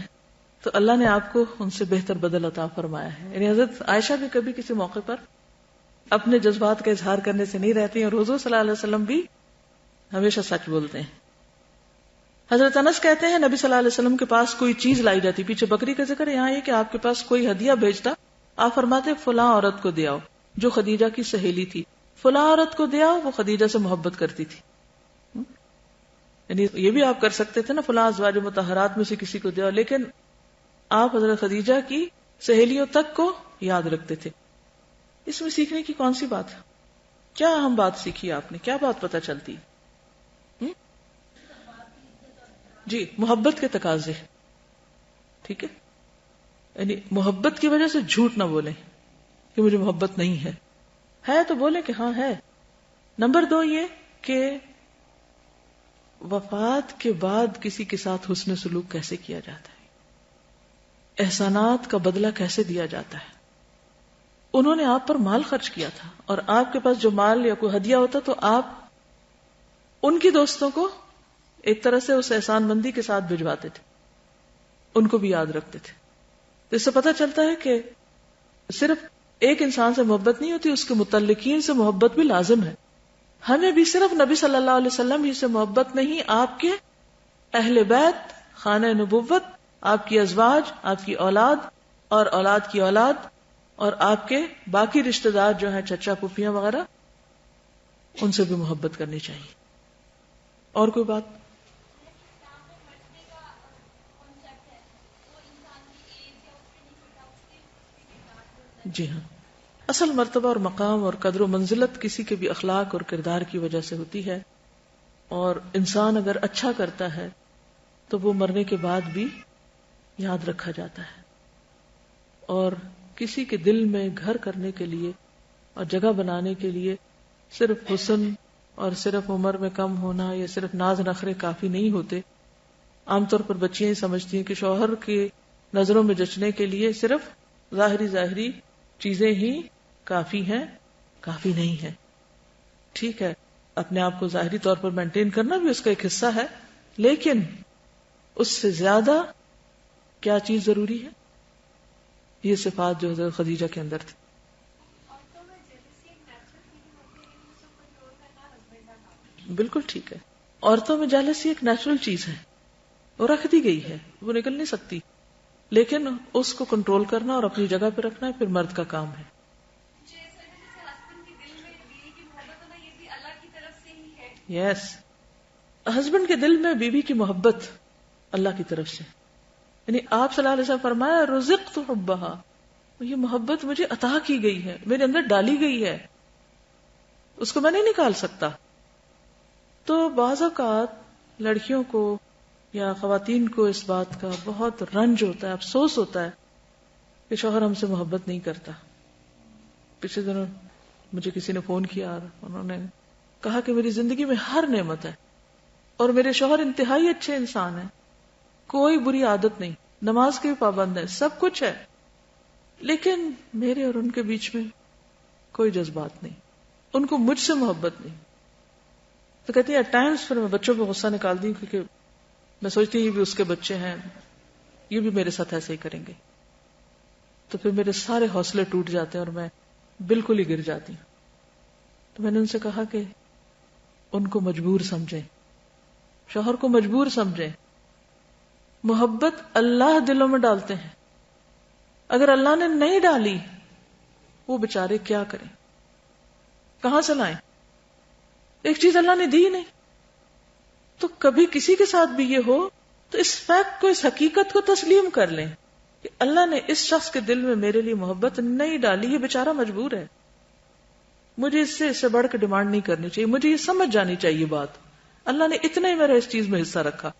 تو اللہ نے آپ کو ان سے بہتر بدل عطا فرمایا ہے. یعنی حضرت عائشہ بھی کبھی کسی موقع پر اپنے جذبات کا اظہار کرنے سے نہیں رہتی ہیں، اور حضور صلی اللہ علیہ وسلم بھی ہمیشہ سچ بولتے ہیں. حضرت انس کہتے ہیں نبی صلی اللہ علیہ وسلم کے پاس کوئی چیز لائی جاتی، پیچھے بکری کا ذکر، یہاں یہ کہ آپ کے پاس کوئی ہدیہ بھیجتا، آپ فرماتے فلاں عورت کو دے آؤ جو خدیجہ کی سہیلی تھی، فلاں عورت کو دے آؤ وہ خدیجہ سے محبت کرتی تھی. یعنی یہ بھی آپ کر سکتے تھے نا فلاں ازواج مطہرات میں سے کسی کو دے آؤ، لیکن آپ حضرت خدیجہ کی سہیلیوں تک کو یاد رکھتے تھے. اس میں سیکھنے کی کون سی بات ہے؟ کیا اہم بات سیکھی آپ نے؟ کیا بات پتہ چلتی؟ جی، محبت کے تقاضے. ٹھیک ہے، یعنی محبت کی وجہ سے جھوٹ نہ بولیں کہ مجھے محبت نہیں ہے تو بولیں کہ ہاں ہے. نمبر 2 یہ کہ وفات کے بعد کسی کے ساتھ حسن سلوک کیسے کیا جاتا ہے، احسانات کا بدلہ کیسے دیا جاتا ہے. انہوں نے آپ پر مال خرچ کیا تھا، اور آپ کے پاس جو مال یا کوئی ہدیہ ہوتا تو آپ ان کی دوستوں کو ایک طرح سے اس احسان مندی کے ساتھ بھجواتے تھے، ان کو بھی یاد رکھتے تھے. تو اس سے پتہ چلتا ہے کہ صرف ایک انسان سے محبت نہیں ہوتی، اس کے متعلقین سے محبت بھی لازم ہے. ہمیں بھی صرف نبی صلی اللہ علیہ وسلم ہی سے محبت نہیں، آپ کے اہل بیت، خانہ نبوت، آپ کی ازواج، آپ کی اولاد اور اولاد کی اولاد، اور آپ کے باقی رشتہ دار جو ہیں چچا پھوپھیاں وغیرہ، ان سے بھی محبت کرنی چاہیے. اور کوئی بات؟ جی ہاں، اصل مرتبہ اور مقام اور قدر و منزلت کسی کے بھی اخلاق اور کردار کی وجہ سے ہوتی ہے، اور انسان اگر اچھا کرتا ہے تو وہ مرنے کے بعد بھی یاد رکھا جاتا ہے. اور کسی کے دل میں گھر کرنے کے لیے اور جگہ بنانے کے لیے صرف حسن اور صرف عمر میں کم ہونا یا صرف ناز نخرے کافی نہیں ہوتے. عام طور پر بچیاں سمجھتی ہیں کہ شوہر کی نظروں میں جچنے کے لیے صرف ظاہری چیزیں ہی کافی ہیں، کافی نہیں ہے. ٹھیک ہے، اپنے آپ کو ظاہری طور پر مینٹین کرنا بھی اس کا ایک حصہ ہے، لیکن اس سے زیادہ کیا چیز ضروری ہے؟ یہ صفات جو حضرت خدیجہ کے اندر تھی. بالکل ٹھیک ہے، عورتوں میں جیلسی ایک نیچرل چیز ہے، وہ رکھ دی گئی ہے، وہ نکل نہیں سکتی، لیکن اس کو کنٹرول کرنا اور اپنی جگہ پہ رکھنا پھر مرد کا کام ہے. یس، ہسبینڈ کے دل میں بیوی کی محبت اللہ کی طرف سے، یعنی آپ صلی اللہ علیہ وسلم فرمایا رزقت حبھا، یہ محبت مجھے عطا کی گئی ہے، میرے اندر ڈالی گئی ہے، اس کو میں نہیں نکال سکتا. تو بعض اوقات لڑکیوں کو یا خواتین کو اس بات کا بہت رنج ہوتا ہے، افسوس ہوتا ہے کہ شوہر ہم سے محبت نہیں کرتا. پچھلے دنوں مجھے کسی نے فون کیا اور انہوں نے کہا کہ میری زندگی میں ہر نعمت ہے اور میرے شوہر انتہائی اچھے انسان ہیں، کوئی بری عادت نہیں، نماز کے بھی پابند ہے، سب کچھ ہے، لیکن میرے اور ان کے بیچ میں کوئی جذبات نہیں، ان کو مجھ سے محبت نہیں. تو کہتی ہے ایٹ ٹائمز پھر میں بچوں پہ غصہ نکالتی ہوں کیونکہ میں سوچتی یہ بھی اس کے بچے ہیں، یہ بھی میرے ساتھ ایسے ہی کریں گے، تو پھر میرے سارے حوصلے ٹوٹ جاتے ہیں اور میں بالکل ہی گر جاتی ہوں. تو میں نے ان سے کہا کہ ان کو مجبور سمجھیں، شوہر کو مجبور سمجھیں. محبت اللہ دلوں میں ڈالتے ہیں، اگر اللہ نے نہیں ڈالی وہ بیچارے کیا کریں، کہاں سے لائیں؟ ایک چیز اللہ نے دی نہیں. تو کبھی کسی کے ساتھ بھی یہ ہو تو اس فیکٹ کو، اس حقیقت کو تسلیم کر لیں کہ اللہ نے اس شخص کے دل میں میرے لیے محبت نہیں ڈالی، یہ بیچارہ مجبور ہے. مجھے اس سے بڑھ کے ڈیمانڈ نہیں کرنی چاہیے، مجھے یہ سمجھ جانی چاہیے بات، اللہ نے اتنا ہی میرا اس چیز میں حصہ رکھا.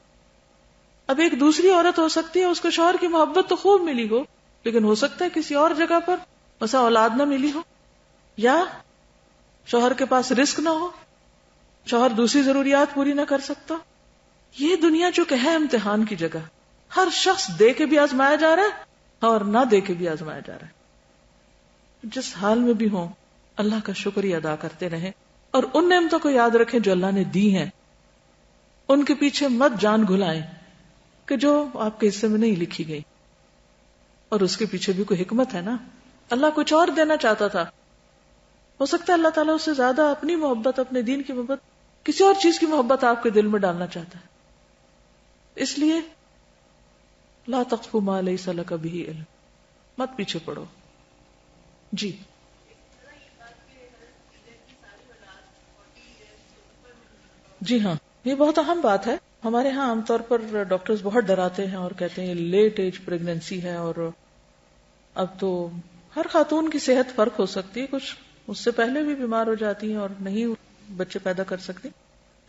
اب ایک دوسری عورت ہو سکتی ہے، اس کو شوہر کی محبت تو خوب ملی ہو، لیکن ہو سکتا ہے کسی اور جگہ پر مثلا اولاد نہ ملی ہو، یا شوہر کے پاس رزق نہ ہو، شوہر دوسری ضروریات پوری نہ کر سکتا. یہ دنیا جو کہ ہے امتحان کی جگہ، ہر شخص دے کے بھی آزمایا جا رہا ہے اور نہ دے کے بھی آزمایا جا رہا ہے. جس حال میں بھی ہوں اللہ کا شکریہ ادا کرتے رہیں اور ان نعمتوں کو یاد رکھیں جو اللہ نے دی ہیں. ان کے پیچھے مت جان گھلائیں کہ جو آپ کے حصے میں نہیں لکھی گئی، اور اس کے پیچھے بھی کوئی حکمت ہے نا. اللہ کچھ اور دینا چاہتا تھا، ہو سکتا ہے اللہ تعالیٰ اس سے زیادہ اپنی محبت، اپنے دین کی محبت، کسی اور چیز کی محبت آپ کے دل میں ڈالنا چاہتا ہے. اس لیے لا تقف ما لیس لک بہ علم، مت پیچھے پڑو. جی جی ہاں، یہ بہت اہم بات ہے. ہمارے ہاں عام طور پر ڈاکٹرز بہت ڈراتے ہیں اور کہتے ہیں لیٹ ایج پریگنینسی ہے، اور اب تو ہر خاتون کی صحت فرق ہو سکتی ہے، کچھ اس سے پہلے بھی بیمار ہو جاتی ہیں اور نہیں بچے پیدا کر سکتی.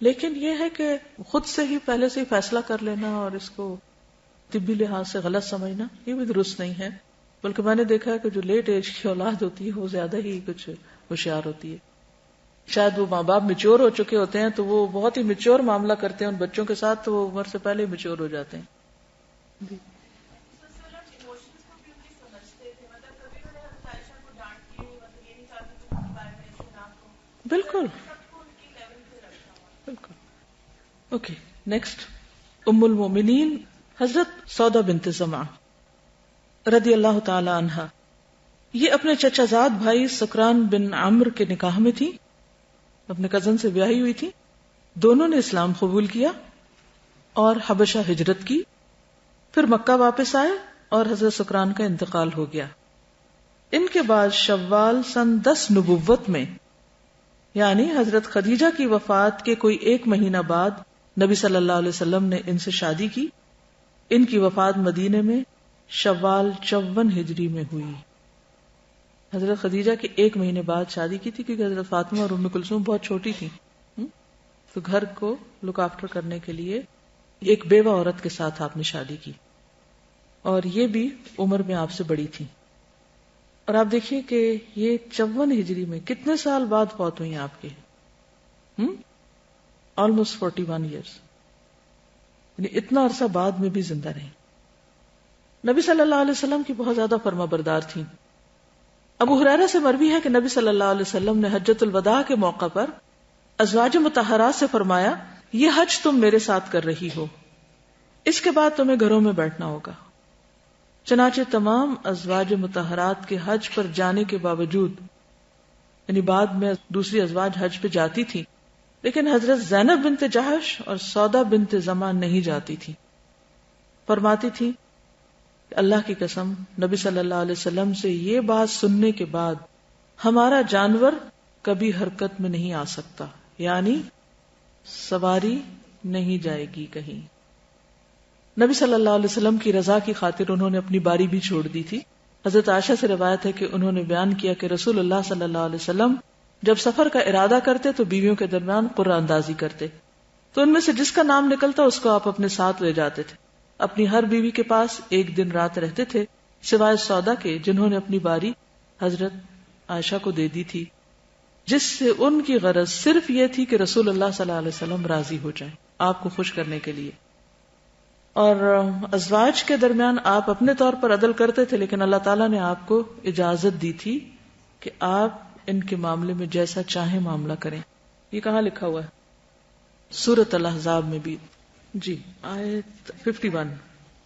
لیکن یہ ہے کہ خود سے ہی پہلے سے ہی فیصلہ کر لینا اور اس کو طبی لحاظ سے غلط سمجھنا یہ بھی درست نہیں ہے. بلکہ میں نے دیکھا ہے کہ جو لیٹ ایج کی اولاد ہوتی ہے وہ زیادہ ہی کچھ ہوشیار ہوتی ہے. شاید وہ ماں باپ میچور ہو چکے ہوتے ہیں تو وہ بہت ہی میچور معاملہ کرتے ہیں ان بچوں کے ساتھ، تو وہ عمر سے پہلے ہی میچور ہو جاتے ہیں. بالکل بالکل. Okay, next. ام المومنین حضرت سودا بنت زمعہ رضی اللہ تعالی عنہا، یہ اپنے چچا زاد بھائی سکران بن عمرو کے نکاح میں تھی، اپنے کزن سے بیاہی ہوئی تھی. دونوں نے اسلام قبول کیا اور حبشہ ہجرت کی، پھر مکہ واپس آئے اور حضرت سکران کا انتقال ہو گیا. ان کے بعد شوال سن 10 نبوت میں، یعنی حضرت خدیجہ کی وفات کے کوئی 1 مہینہ بعد نبی صلی اللہ علیہ وسلم نے ان سے شادی کی. ان کی وفات مدینے میں شوال 54 ہجری میں ہوئی. حضرت خدیجہ کے 1 مہینے بعد شادی کی تھی، کیونکہ حضرت فاطمہ اور ام کلثوم بہت چھوٹی تھی، تو گھر کو لک آفٹر کرنے کے لیے ایک بیوہ عورت کے ساتھ آپ نے شادی کی، اور یہ بھی عمر میں آپ سے بڑی تھی. اور آپ دیکھیے کہ یہ 54 ہجری میں کتنے سال بعد فوت ہوئی آپ کے، آلموسٹ 41 ایئرس، یعنی اتنا عرصہ بعد میں بھی زندہ رہی. نبی صلی اللہ علیہ وسلم کی بہت زیادہ فرما بردار تھیں. ابو ہریرہ سے مروی ہے کہ نبی صلی اللہ علیہ وسلم نے حجۃ الوداع کے موقع پر ازواج مطہرات سے فرمایا، یہ حج تم میرے ساتھ کر رہی ہو، اس کے بعد تمہیں گھروں میں بیٹھنا ہوگا. چنانچہ تمام ازواج مطہرات کے حج پر جانے کے باوجود، یعنی بعد میں دوسری ازواج حج پہ جاتی تھی، لیکن حضرت زینب بنت جہش اور سودا بنت زمعہ نہیں جاتی تھی. فرماتی تھی کہ اللہ کی قسم، نبی صلی اللہ علیہ وسلم سے یہ بات سننے کے بعد ہمارا جانور کبھی حرکت میں نہیں آ سکتا، یعنی سواری نہیں جائے گی کہیں. نبی صلی اللہ علیہ وسلم کی رضا کی خاطر انہوں نے اپنی باری بھی چھوڑ دی تھی. حضرت عائشہ سے روایت ہے کہ انہوں نے بیان کیا کہ رسول اللہ صلی اللہ علیہ وسلم جب سفر کا ارادہ کرتے تو بیویوں کے درمیان قرعہ اندازی کرتے، تو ان میں سے جس کا نام نکلتا اس کو آپ اپنے ساتھ لے جاتے تھے. اپنی ہر بیوی کے پاس 1 دن رات رہتے تھے، سوائے سودا کے جنہوں نے اپنی باری حضرت عائشہ کو دے دی تھی، جس سے ان کی غرض صرف یہ تھی کہ رسول اللہ صلی اللہ علیہ وسلم راضی ہو جائیں، آپ کو خوش کرنے کے لیے. اور ازواج کے درمیان آپ اپنے طور پر عدل کرتے تھے، لیکن اللہ تعالیٰ نے آپ کو اجازت دی تھی کہ آپ ان کے معاملے میں جیسا چاہیں معاملہ کریں. یہ کہاں لکھا ہوا ہے؟ سورۃ الاحزاب میں بھی. جی آیت 51.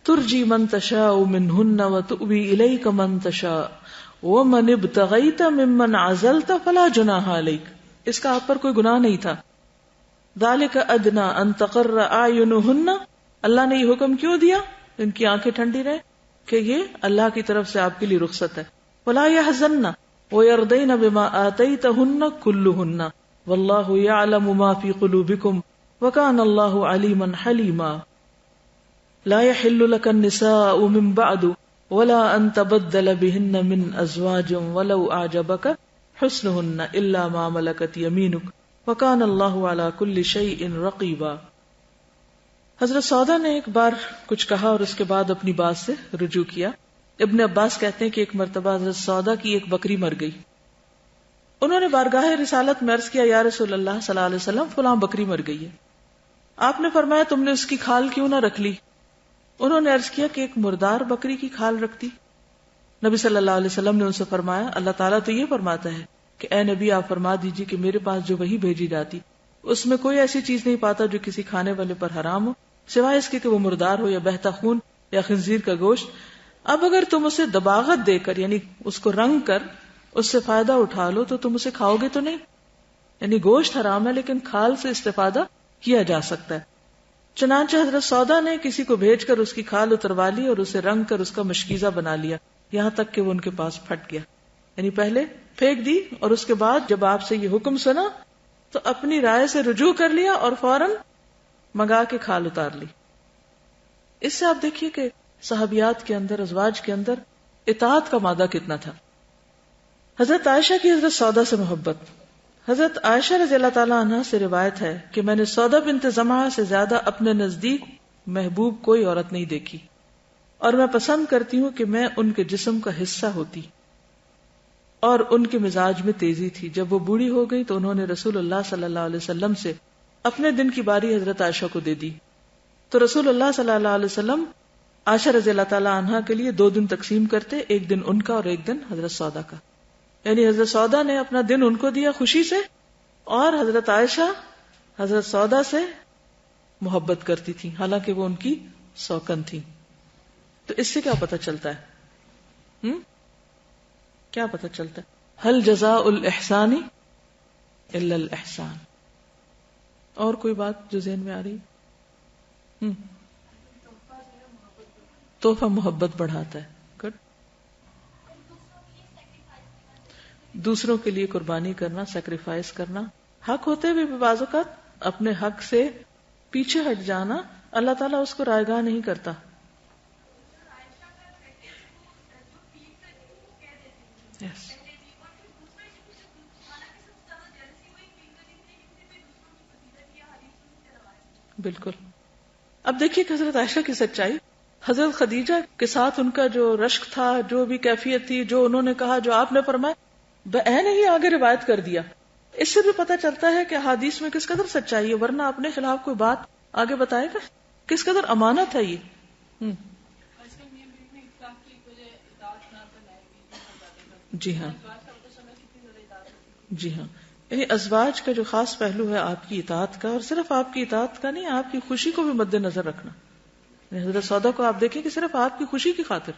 ترجی من تشاء منہن وتؤوی الیک من تشاء ومن ابتغیت ممن عزلت فلا جناح علیک. اس کا آپ پر کوئی گناہ نہیں تھا. ذالک ادنی ان تقر اعینہن. اللہ نے یہ حکم کیوں دیا ان کی آنکھیں ٹھنڈی رہے کہ یہ اللہ کی طرف سے آپ کے لیے رخصت ہے. ولا یحزن ویرضین بما آتیتہن کلہن واللہ یعلم ما فی قلوبکم وکان اللہ علیما حلیما. لا يحل لك النساء من بعد ولا ان تبدل بهن من ازواج ولو اعجبك حسنهن الا ما ملكت يمينك وكان الله على كل شيء رقيبا. حضرت سودا نے ایک بار کچھ کہا اور اس کے بعد اپنی بات سے رجوع کیا. ابن عباس کہتے ہیں کہ ایک مرتبہ حضرت سودا کی ایک بکری مر گئی. انہوں نے بارگاہ رسالت میں عرض کیا یا رسول اللہ صلی اللہ علیہ وسلم فلاں بکری مر گئی ہے. آپ نے فرمایا تم نے اس کی کھال کیوں نہ رکھ لی؟ انہوں نے عرض کیا کہ ایک مردار بکری کی کھال رکھتی. نبی صلی اللہ علیہ وسلم نے ان سے فرمایا اللہ تعالیٰ تو یہ فرماتا ہے کہ اے نبی آپ فرما دیجیے کہ میرے پاس جو وحی بھیجی جاتی اس میں کوئی ایسی چیز نہیں پاتا جو کسی کھانے والے پر حرام ہو سوائے اس کے کہ وہ مردار ہو یا بہتا خون یا خنزیر کا گوشت. اب اگر تم اسے دباغت دے کر یعنی اس کو رنگ کر اس سے فائدہ اٹھا لو تو تم اسے کھاؤ گے تو نہیں. یعنی گوشت حرام ہے لیکن کھال سے استفادہ کیا جا سکتا ہے. چنانچہ حضرت سودا نے کسی کو بھیج کر اس کی کھال اتروا لی اور اسے رنگ کر اس کا مشکیزہ بنا لیا یہاں تک کہ وہ ان کے پاس پھٹ گیا. یعنی پہلے پھینک دی اور اس کے بعد جب آپ سے یہ حکم سنا تو اپنی رائے سے رجوع کر لیا اور فوراً منگا کے کھال اتار لی. اس سے آپ دیکھیے کہ صحابیات کے اندر ازواج کے اندر اطاعت کا مادہ کتنا تھا. حضرت عائشہ کی حضرت سودا سے محبت. حضرت عائشہ رضی اللہ تعالیٰ عنہ سے روایت ہے کہ میں نے سودا بنت زمعہ سے زیادہ اپنے نزدیک محبوب کوئی عورت نہیں دیکھی اور میں پسند کرتی ہوں کہ میں ان کے جسم کا حصہ ہوتی. اور ان کے مزاج میں تیزی تھی. جب وہ بوڑھی ہو گئی تو انہوں نے رسول اللہ صلی اللہ علیہ وسلم سے اپنے دن کی باری حضرت عائشہ کو دے دی. تو رسول اللہ صلی اللہ علیہ وسلم عائشہ رضی اللہ تعالیٰ عنہ کے لیے 2 دن تقسیم کرتے, ایک دن ان کا اور ایک دن حضرت سودا کا. یعنی حضرت سودا نے اپنا دن ان کو دیا خوشی سے اور حضرت عائشہ حضرت سودا سے محبت کرتی تھی حالانکہ وہ ان کی سوکن تھی. تو اس سے کیا پتہ چلتا ہے؟ کیا پتہ چلتا ہے؟ هل جزاء الاحسان الا الاحسان. اور کوئی بات جو ذہن میں آ رہی؟ تحفہ محبت بڑھاتا ہے. گڈ. دوسروں کے لیے قربانی کرنا, سیکریفائس کرنا, حق ہوتے ہوئے بھی بعض اوقات اپنے حق سے پیچھے ہٹ جانا اللہ تعالیٰ اس کو رائیگاں نہیں کرتا. yes. بالکل. اب دیکھیے کہ حضرت عائشہ کی سچائی, حضرت خدیجہ کے ساتھ ان کا جو رشک تھا, جو بھی کیفیت تھی, جو انہوں نے کہا, جو آپ نے فرمایا, بعین ہی آگے روایت کر دیا. اس سے بھی پتہ چلتا ہے کہ حدیث میں کس قدر سچائی ہے, ورنہ اپنے خلاف کوئی بات آگے بتائے گا. کس قدر امانت ہے یہ. جی ہاں, جی ہاں. یعنی ازواج کا جو خاص پہلو ہے آپ کی اطاعت کا, اور صرف آپ کی اطاعت کا نہیں, آپ کی خوشی کو بھی مد نظر رکھنا. حضرت سودا کو آپ دیکھیں کہ صرف آپ کی خوشی کی خاطر.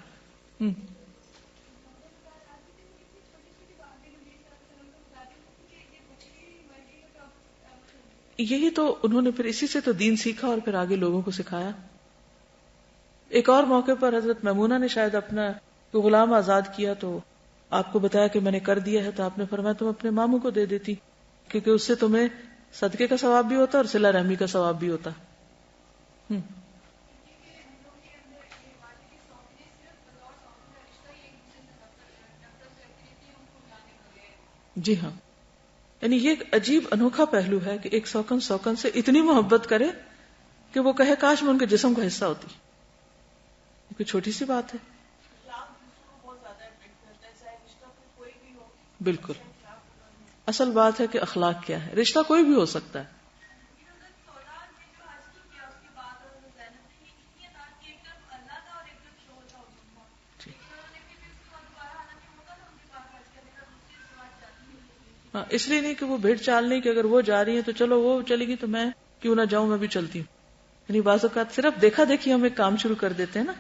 یہی تو انہوں نے پھر اسی سے تو دین سیکھا اور پھر آگے لوگوں کو سکھایا. ایک اور موقع پر حضرت میمونہ نے شاید اپنا کوئی غلام آزاد کیا تو آپ کو بتایا کہ میں نے کر دیا ہے, تو آپ نے فرمایا تم اپنے ماموں کو دے دیتی, کیونکہ اس سے تمہیں صدقے کا ثواب بھی ہوتا اور صلہ رحمی کا ثواب بھی ہوتا. جی ہاں. یعنی یہ ایک عجیب انوکھا پہلو ہے کہ ایک سوکن سے اتنی محبت کرے کہ وہ کہے کاش میں ان کے جسم کا حصہ ہوتی. کوئی چھوٹی سی بات ہے. بالکل. اصل بات ہے کہ اخلاق کیا ہے. رشتہ کوئی بھی ہو سکتا ہے. ہاں, اس لیے نہیں کہ وہ بھیڑ چال نہیں کہ اگر وہ جا رہی ہے تو چلو وہ چلے گی تو میں کیوں نہ جاؤں, میں بھی چلتی ہوں. یعنی بعض اوقات صرف دیکھا دیکھی ہم ایک کام شروع کر دیتے ہیں نا,